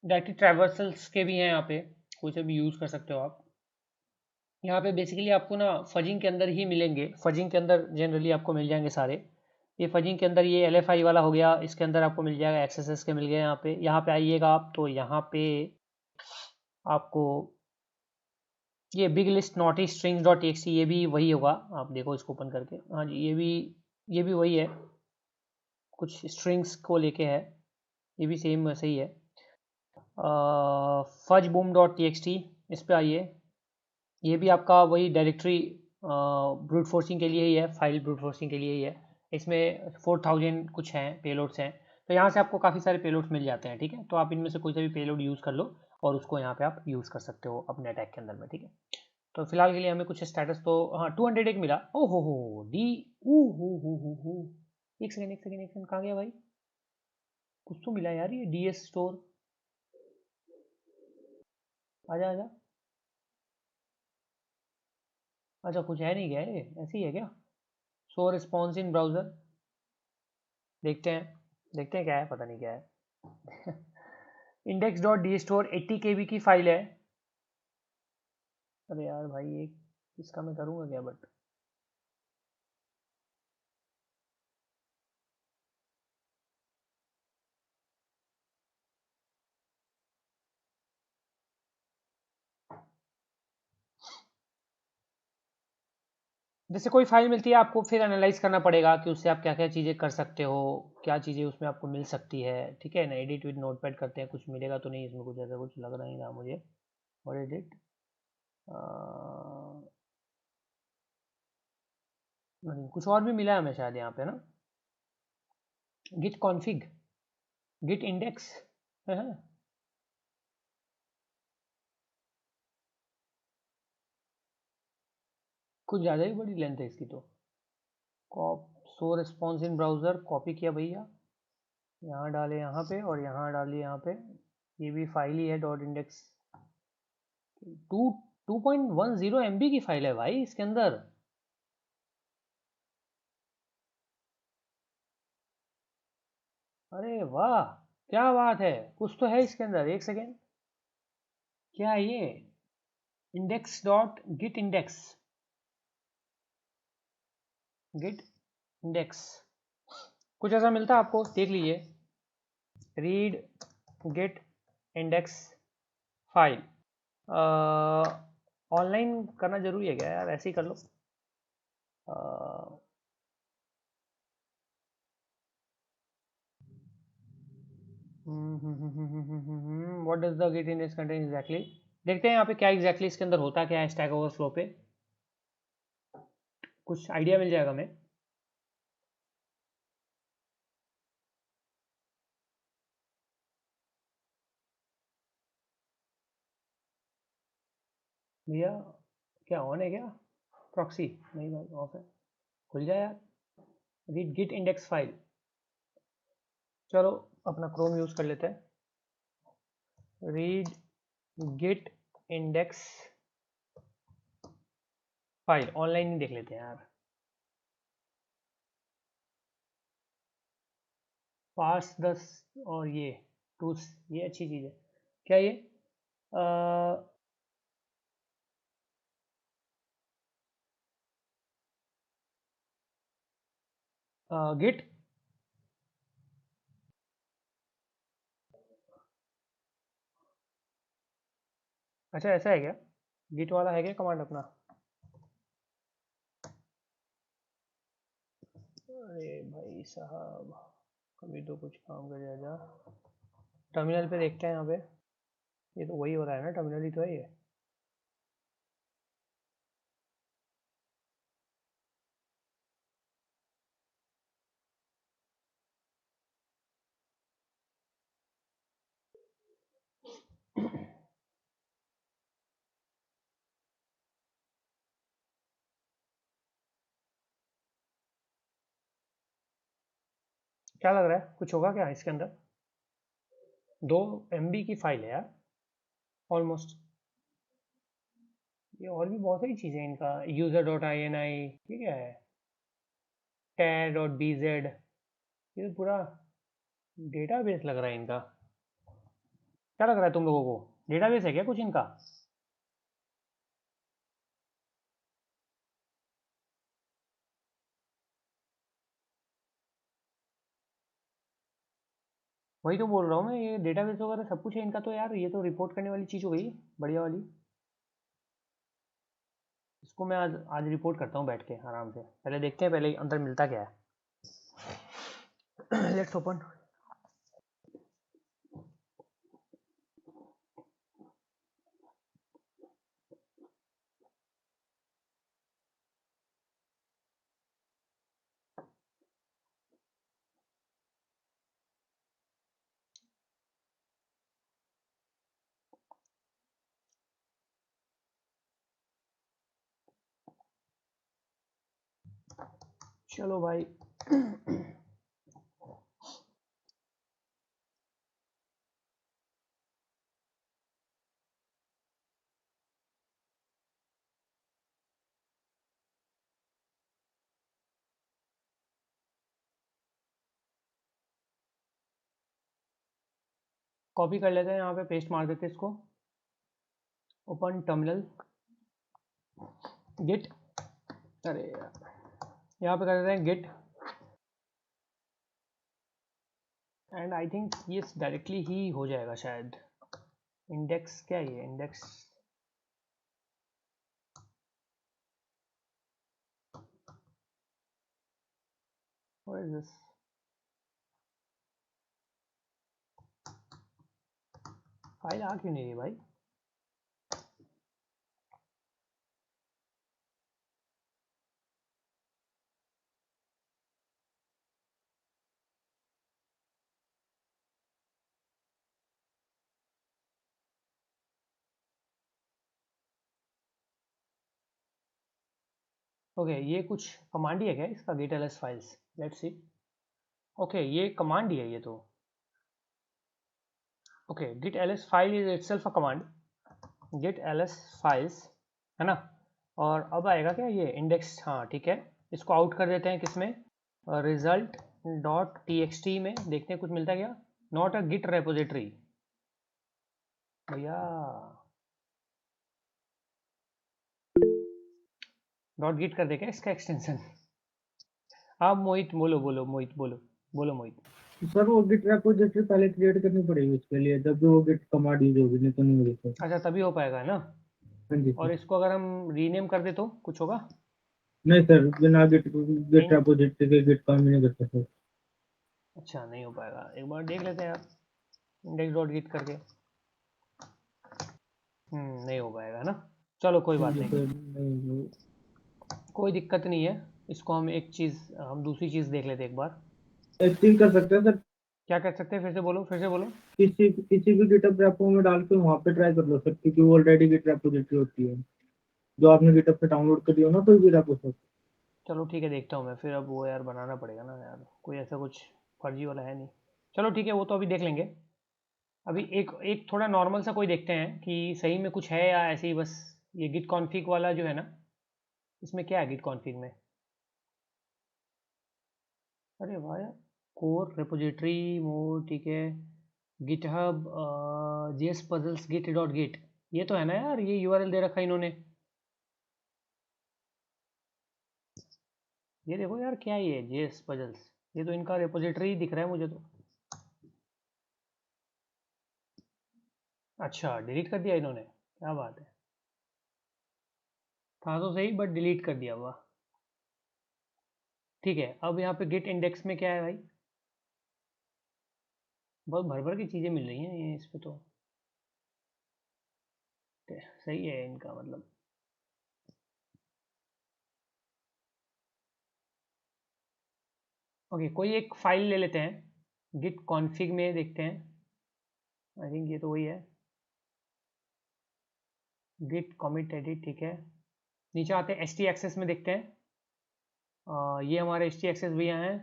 डायरेक्टली ट्रैवर्सल्स के भी हैं यहाँ पे, कोई से भी यूज़ कर सकते हो आप। यहाँ पे बेसिकली आपको ना फजिंग के अंदर ही मिलेंगे, फजिंग के अंदर जनरली आपको मिल जाएंगे सारे। ये फजिंग के अंदर ये LFI वाला हो गया, इसके अंदर आपको मिल जाएगा, XSS के मिल गए। यहाँ पे आइएगा आप तो यहाँ पे आपको ये big list naughty strings dot txt ये भी वही होगा, आप देखो इसको ओपन करके। हाँ जी, ये भी वही है, कुछ स्ट्रिंग्स को लेके है, ये भी सेम वैसे ही है। फज बूम डॉट txt, इस पे आइए, ये भी आपका वही डायरेक्टरी ब्रूट फोर्सिंग के लिए ही है, फाइल ब्रूट फोर्सिंग के लिए ही है। इसमें 4000 कुछ हैं पेलोड्स हैं, तो यहाँ से आपको काफ़ी सारे पेलोड्स मिल जाते हैं, ठीक है। तो आप इनमें से कोई सा भी पेलोड यूज़ कर लो और उसको यहाँ पे आप यूज़ कर सकते हो अपने अटैक के अंदर में, ठीक है। तो फिलहाल के लिए हमें कुछ स्टेटस तो हाँ 200 एक मिला। ओ हो डी ओ हो। एक सेकंड कहाँ गया भाई, कुछ तो मिला यार, ये DS स्टोर, आजा आजा। अच्छा कुछ है नहीं क्या, ये ऐसे ही है क्या। शो रिस्पॉन्स इन ब्राउजर, देखते हैं क्या है, पता नहीं क्या है। index.dstore 80 KB की फाइल है। अरे यार भाई ये इसका मैं करूँगा क्या, बट जैसे कोई फाइल मिलती है आपको फिर एनालाइज करना पड़ेगा कि उससे आप क्या क्या चीज़ें कर सकते हो, क्या चीज़ें उसमें आपको मिल सकती है, ठीक है ना। एडिट विद नोटपैड करते हैं, कुछ मिलेगा तो नहीं इसमें, कुछ ऐसा कुछ लग रहा नहीं रहा मुझे। और एडिट नहीं, कुछ और भी मिला है हमें शायद यहाँ पे ना, गिट कॉन्फिग, गिट इंडेक्स है। कुछ ज़्यादा ही बड़ी लेंथ है इसकी तो। Copy show response in browser, copy किया भैया, यहाँ डाले यहाँ पे और यहाँ डालिए यहाँ पे। ये भी फाइल ही है डॉट इंडेक्स, 2.10 MB की फाइल है भाई इसके अंदर। अरे वाह, क्या बात है, कुछ तो है इसके अंदर। एक सेकेंड, क्या है ये, index dot git index, git index, कुछ ऐसा मिलता है आपको, देख लीजिए। Read git index file. Online करना जरूरी है क्या यार, ऐसे ही कर लो। What does the git index contain exactly, देखते हैं यहाँ पे क्या एग्जैक्टली इसके अंदर होता क्या है स्टैक ओवरफ्लो पे, कुछ आइडिया मिल जाएगा हमें। भैया क्या ऑन है क्या प्रॉक्सी, नहीं भाई ऑफ है, खुल जाए यार। रीड गिट इंडेक्स फाइल, चलो अपना क्रोम यूज कर लेते हैं। Read git index file, online ही देख लेते हैं यार। पार्स दस, और ये टूल्स, ये अच्छी चीज़ है। क्या ये गिट, अच्छा ऐसा है क्या, गिट वाला है क्या कमांड अपना। अरे भाई साहब, कभी तो कुछ काम कर जा। टर्मिनल पे देखते हैं यहाँ पे, ये तो वही हो रहा है ना, टर्मिनल ही तो है ये। क्या लग रहा है, कुछ होगा क्या इसके अंदर। 2 MB की फाइल है यार, ऑलमोस्ट। ये और भी बहुत सारी चीज़ें हैं इनका, यूज़र डॉट आई एन आई, ठीक है, टेर डॉट बी जेड, ये तो पूरा डेटाबेस लग रहा है इनका। क्या लग रहा है तुम लोगों को, डेटाबेस है क्या कुछ इनका। वही तो बोल रहा हूँ मैं, ये डेटाबेस वगैरह सब कुछ है इनका तो यार, ये तो रिपोर्ट करने वाली चीज़ हो गई, बढ़िया वाली। इसको मैं आज आज रिपोर्ट करता हूँ बैठ के आराम से, पहले देखते हैं पहले अंदर मिलता क्या है। Let's open. चलो भाई। कॉपी कर लेते हैं, यहाँ पे पेस्ट मार देते हैं इसको। ओपन टर्मिनल, गिट, अरे यार यहाँ पे कर देते हैं गिट, एंड आई थिंक ये डायरेक्टली ही हो जाएगा शायद। इंडेक्स क्या है ये, index what is this? File आ क्यों नहीं रही भाई? ओके ये कुछ कमांड ही है क्या इसका? Get L S files, let's see. Okay ये कमांड ही है ये तो। Okay get L S file is itself a command, get L S files, है ना। और अब आएगा क्या ये इंडेक्स? हाँ ठीक है, इसको आउट कर देते हैं किसमें? Result dot T x T में। देखते हैं कुछ मिलता है क्या? नॉट अ गिट रेपोजिटरी भैया। डॉट गिट कर दे क्या इसका एक्सटेंशन? हाँ मोहित बोलो बोलो, मोहित बोलो बोलो मोहित। सर वो गिट रेपोजिटरी पहले क्रिएट करनी पड़ेगी उसके लिए, जब भी वो गिट कमांड यूज होगी, नहीं तो नहीं होगी सर। अच्छा तभी हो पाएगा ना। हाँ जी और सर। इसको अगर हम रीनेम कर दे तो कुछ होगा? नहीं सर, बिना गिट गिट इंट, रेपोजिटरी के गिट काम ही नहीं करता सर। अच्छा नहीं हो पाएगा, एक बार देख लेते हैं यार इंडेक्स डॉट गिट करके। नहीं हो पाएगा ना। चलो कोई हाँ बात जी नहीं, सर, नहीं कोई दिक्कत नहीं है। इसको हम एक चीज़, हम दूसरी चीज़ देख लेते हैं एक बार। एक चीज कर सकते हैं सर। क्या कर सकते हैं? फिर से बोलो, फिर से बोलो। किसी भी गिटअप रेपो में डाल के वहाँ पे ट्राई कर लो सर, क्योंकि वो ऑलरेडी गिट रेपोजिटरी होती है जो आपने गिटअप पे डाउनलोड करी हो ना, कोई भी रेपो सर। चलो ठीक है देखता हूँ मैं फिर। अब वो यार बनाना पड़ेगा ना यार, कोई ऐसा कुछ फर्जी वाला है नहीं। चलो ठीक है वो तो अभी देख लेंगे। अभी एक एक थोड़ा नॉर्मल सा कोई देखते हैं कि सही में कुछ है या ऐसे ही बस। ये गिट कॉन्फ़िग वाला जो है ना, इसमें क्या है गिट कॉन्फ़िग में? अरे वाह यार, कोर रिपोजिटरी मोड ठीक है, GitHub JS puzzles git dot git, ये तो है ना यार, ये यूआरएल दे रखा है इन्होंने। ये देखो यार क्या है ये जेएस पजल्स, ये तो इनका रिपोजिटरी दिख रहा है मुझे तो। अच्छा डिलीट कर दिया इन्होंने, क्या बात है। था तो सही बट डिलीट कर दिया हुआ। ठीक है अब यहाँ पे गिट इंडेक्स में क्या है भाई? बहुत भर भर की चीज़ें मिल रही हैं ये इस पे तो। सही है इनका मतलब। ओके कोई एक फाइल ले लेते हैं, गिट कॉन्फ़िग में देखते हैं। आई थिंक ये तो वही है, गिट कॉमिट एडिट ठीक है। नीचे आते हैं एच टी एक्सेस में देखते हैं। ये हमारे एच टी एक्सेस भैया हैं।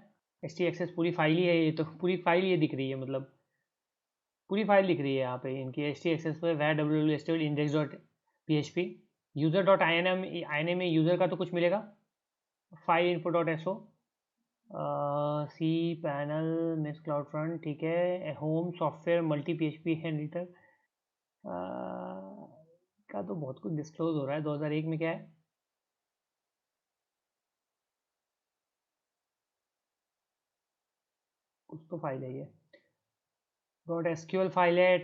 एच टी एक्सेस पूरी फाइल ही है, ये तो पूरी फाइल ये दिख रही है मतलब, पूरी फाइल दिख रही है यहाँ पे इनकी एच टी एक्सेस पे। Var W W S index dot P H P, user dot I N M में यूज़र का तो कुछ मिलेगा, file info dot S O, C panel miss cloud front ठीक है, home software multi P H P editor का तो बहुत कुछ डिस्क्लोज हो रहा है। 2001 में क्या है? कुछ तो फाइल है ये, डॉट एसक्यूएल फाइल है,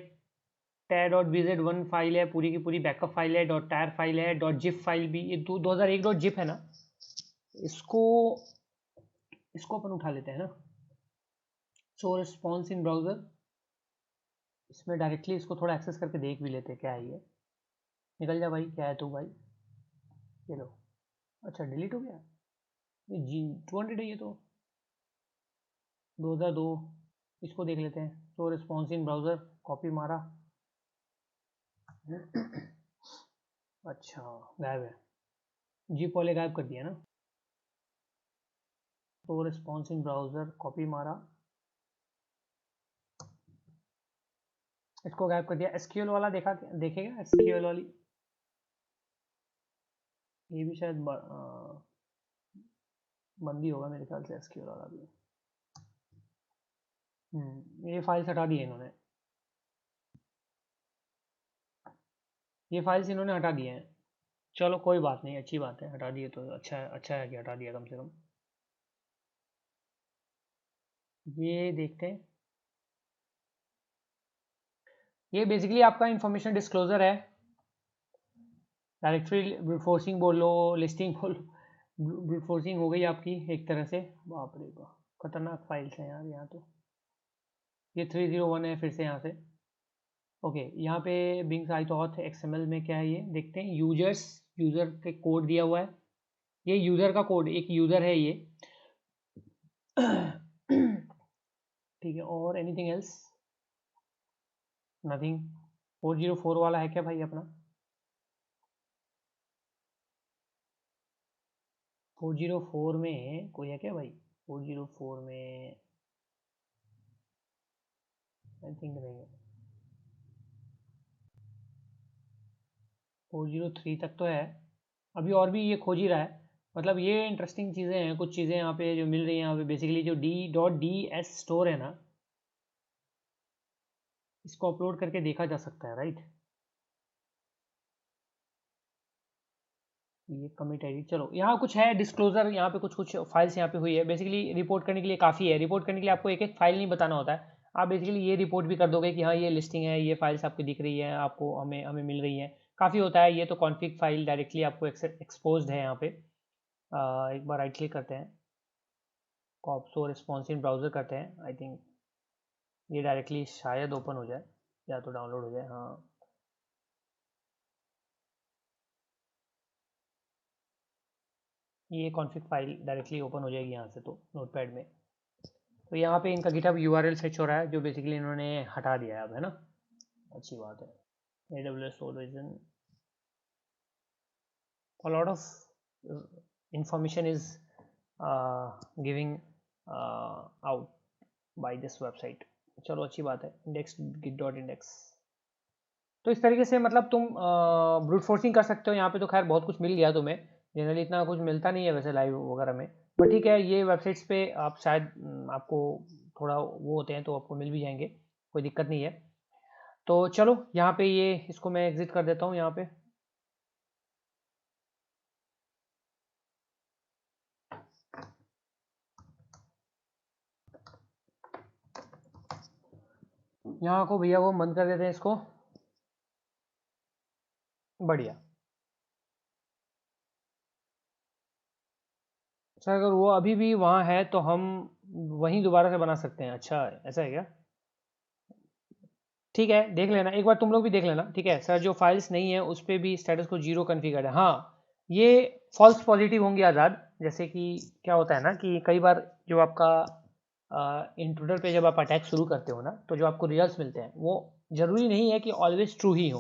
टेर डॉट बीजेड वन फाइल है, पूरी की पूरी बैकअप फाइल है, डॉट टायर फाइल है, डॉट जिप फाइल भी ये 2001 डॉट जिप है ना। इसको इसको अपन उठा लेते हैं ना। शो रिस्पॉन्स इन ब्राउज़र, इसमें डायरेक्टली इसको थोड़ा एक्सेस करके देख भी लेते हैं क्या है ये। निकल जा भाई, क्या है तू भाई, ये लो। अच्छा डिलीट हो गया, ये जी 200 है ये तो, 2002। इसको देख लेते हैं, show response in browser, copy मारा। अच्छा गायब है, जिप वाले गायब कर दिया ना। तो रिस्पॉन्स इन ब्राउज़र कॉपी मारा, इसको गायब कर दिया। एसक्यूएल वाला देखा, देखेगा एसक्यूएल वाली, ये भी शायद बंदी होगा मेरे ख्याल से एसक्यूएल वाला भी। ये फाइल्स हटा दी है इन्होंने, ये फाइल्स इन्होंने हटा दिए हैं। चलो कोई बात नहीं, अच्छी बात है, हटा दिए तो अच्छा है, अच्छा है कि हटा दिया कम से कम। ये देखते हैं, ये बेसिकली आपका इंफॉर्मेशन डिस्क्लोजर है। डायरेक्टरी ब्रूट फोर्सिंग बोल लो, लिस्टिंग बोल लो, ब्रूट फोर्सिंग हो गई आपकी एक तरह से। बाप रे बाप, खतरनाक फाइल्स हैं यार यहाँ तो। ये 301 है फिर से यहाँ से। ओके, यहाँ पे बिंग साइटऑथ XML में क्या है ये देखते हैं। यूजर के कोड दिया हुआ है, ये यूजर का कोड, एक यूजर है ये। ठीक है, और एनीथिंग एल्स? नथिंग। 404 वाला है क्या भाई अपना? 404 में कोई है क्या भाई? 404 में आई थिंक नहीं है। 403 तक तो है, अभी और भी ये खोज ही रहा है। मतलब ये इंटरेस्टिंग चीज़ें हैं, कुछ चीज़ें यहाँ पे जो मिल रही हैं यहाँ पे। बेसिकली जो D.DS स्टोर है ना, इसको अपलोड करके देखा जा सकता है, राइट। ये कमिट एडिट, चलो यहाँ कुछ है डिस्क्लोजर, यहाँ पे कुछ फाइल्स यहाँ पे हुई है। बेसिकली रिपोर्ट करने के लिए काफ़ी है। रिपोर्ट करने के लिए आपको एक एक फाइल नहीं बताना होता है, आप बेसिकली ये रिपोर्ट भी कर दोगे कि हाँ ये लिस्टिंग है, ये फाइल्स आपको दिख रही है, आपको हमें हमें मिल रही है। काफ़ी होता है ये तो। कॉन्फिग फाइल डायरेक्टली आपको एक्सपोज्ड है यहाँ पे। एक बार राइट क्लिक करते हैं, कॉप्सो रिस्पॉन्सिव ब्राउज़र करते हैं। आई थिंक ये डायरेक्टली शायद ओपन हो जाए या तो डाउनलोड हो जाए। हाँ, ये कॉन्फिग फाइल डायरेक्टली ओपन हो जाएगी यहाँ से तो नोटपैड में। तो यहाँ पे इनका गिटहब URL फेच हो रहा है, जो बेसिकली इन्होंने हटा दिया है अब, है ना। अच्छी बात है। AWS Origin, a lot of information is giving out by this website। चलो अच्छी बात है। index.git.index, तो इस तरीके से मतलब तुम ब्रूट फोर्सिंग कर सकते हो यहाँ पे। तो खैर बहुत कुछ मिल गया तुम्हें, जनरली इतना कुछ मिलता नहीं है वैसे लाइव वगैरह में, बट ठीक है। ये वेबसाइट्स पे आप शायद आपको थोड़ा वो होते हैं तो आपको मिल भी जाएंगे, कोई दिक्कत नहीं है। तो चलो यहाँ पे ये इसको मैं एग्जिट कर देता हूँ यहाँ पे। यहाँ को भैया वो बंद कर देते हैं इसको। बढ़िया। सर अगर वो अभी भी वहाँ है तो हम वहीं दोबारा से बना सकते हैं। अच्छा ऐसा है क्या? ठीक है, देख लेना एक बार, तुम लोग भी देख लेना। ठीक है सर, जो फाइल्स नहीं है उस पर भी स्टेटस को 0 कॉन्फ़िगर्ड है। हाँ, ये फॉल्स पॉजिटिव होंगे आज़ाद। जैसे कि क्या होता है ना कि कई बार जो आपका इंट्रूडर पे जब आप अटैक शुरू करते हो ना, तो जो आपको रिजल्ट्स मिलते हैं वो ज़रूरी नहीं है कि ऑलवेज ट्रू ही हो,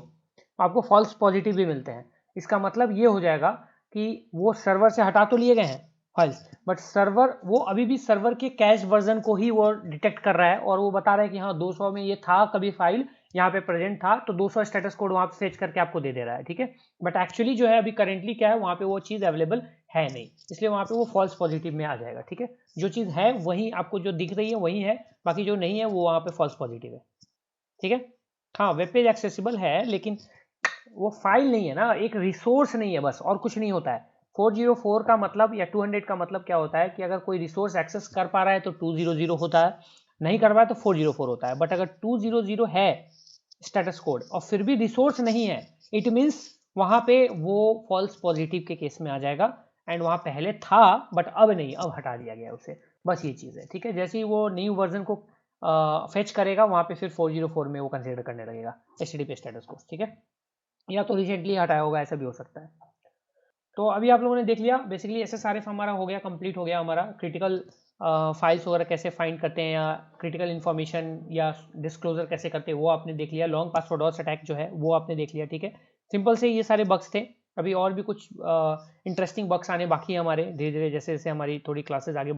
आपको फॉल्स पॉजिटिव भी मिलते हैं। इसका मतलब ये हो जाएगा कि वो सर्वर से हटा तो लिए गए हैं फाइल्स, बट सर्वर वो अभी भी सर्वर के कैश वर्जन को ही वो डिटेक्ट कर रहा है, और वो बता रहा है कि हाँ 200 में ये था कभी फाइल, यहाँ पे प्रेजेंट था, तो 200 स्टेटस कोड वहाँ पे फेच करके आपको दे दे रहा है। ठीक है, बट एक्चुअली जो है अभी करेंटली क्या है, वहाँ पे वो चीज़ अवेलेबल है नहीं, इसलिए वहाँ पे वो फॉल्स पॉजिटिव में आ जाएगा। ठीक है, जो चीज़ है वही आपको जो दिख रही है वही है, बाकी जो नहीं है वो वहाँ पे फॉल्स पॉजिटिव है। ठीक है, हाँ वेब पेज एक्सेसिबल है, लेकिन वो फाइल नहीं है ना, एक रिसोर्स नहीं है, बस और कुछ नहीं होता है। 404 का मतलब या 200 का मतलब क्या होता है कि अगर कोई रिसोर्स एक्सेस कर पा रहा है तो 200 होता है, नहीं कर पा है तो 404 होता है। बट अगर 200 है स्टेटस कोड और फिर भी रिसोर्स नहीं है, इट मीन्स वहां पे वो फॉल्स पॉजिटिव के केस में आ जाएगा। एंड वहां पहले था बट अब नहीं, अब हटा दिया गया उसे, बस ये चीज़ है। ठीक है, जैसे ही वो न्यू वर्जन को फेच करेगा वहां पे फिर 404 में वो कंसिडर करने लगेगा HTTP स्टेटस को। ठीक है, या तो रिसेंटली हटाया होगा, ऐसा भी हो सकता है। तो अभी आप लोगों ने देख लिया बेसिकली SSRF हमारा हो गया, कंप्लीट हो गया हमारा। क्रिटिकल फाइल्स वगैरह कैसे फाइंड करते हैं, या क्रिटिकल इन्फॉर्मेशन या डिस्क्लोजर कैसे करते हैं वो आपने देख लिया। लॉन्ग पासवर्ड डॉस अटैक जो है वो आपने देख लिया। ठीक है, सिंपल से ये सारे बग्स थे। अभी और भी कुछ इंटरेस्टिंग बग्स आने बाकी है हमारे, धीरे धीरे जैसे जैसे हमारी थोड़ी क्लासेस आगे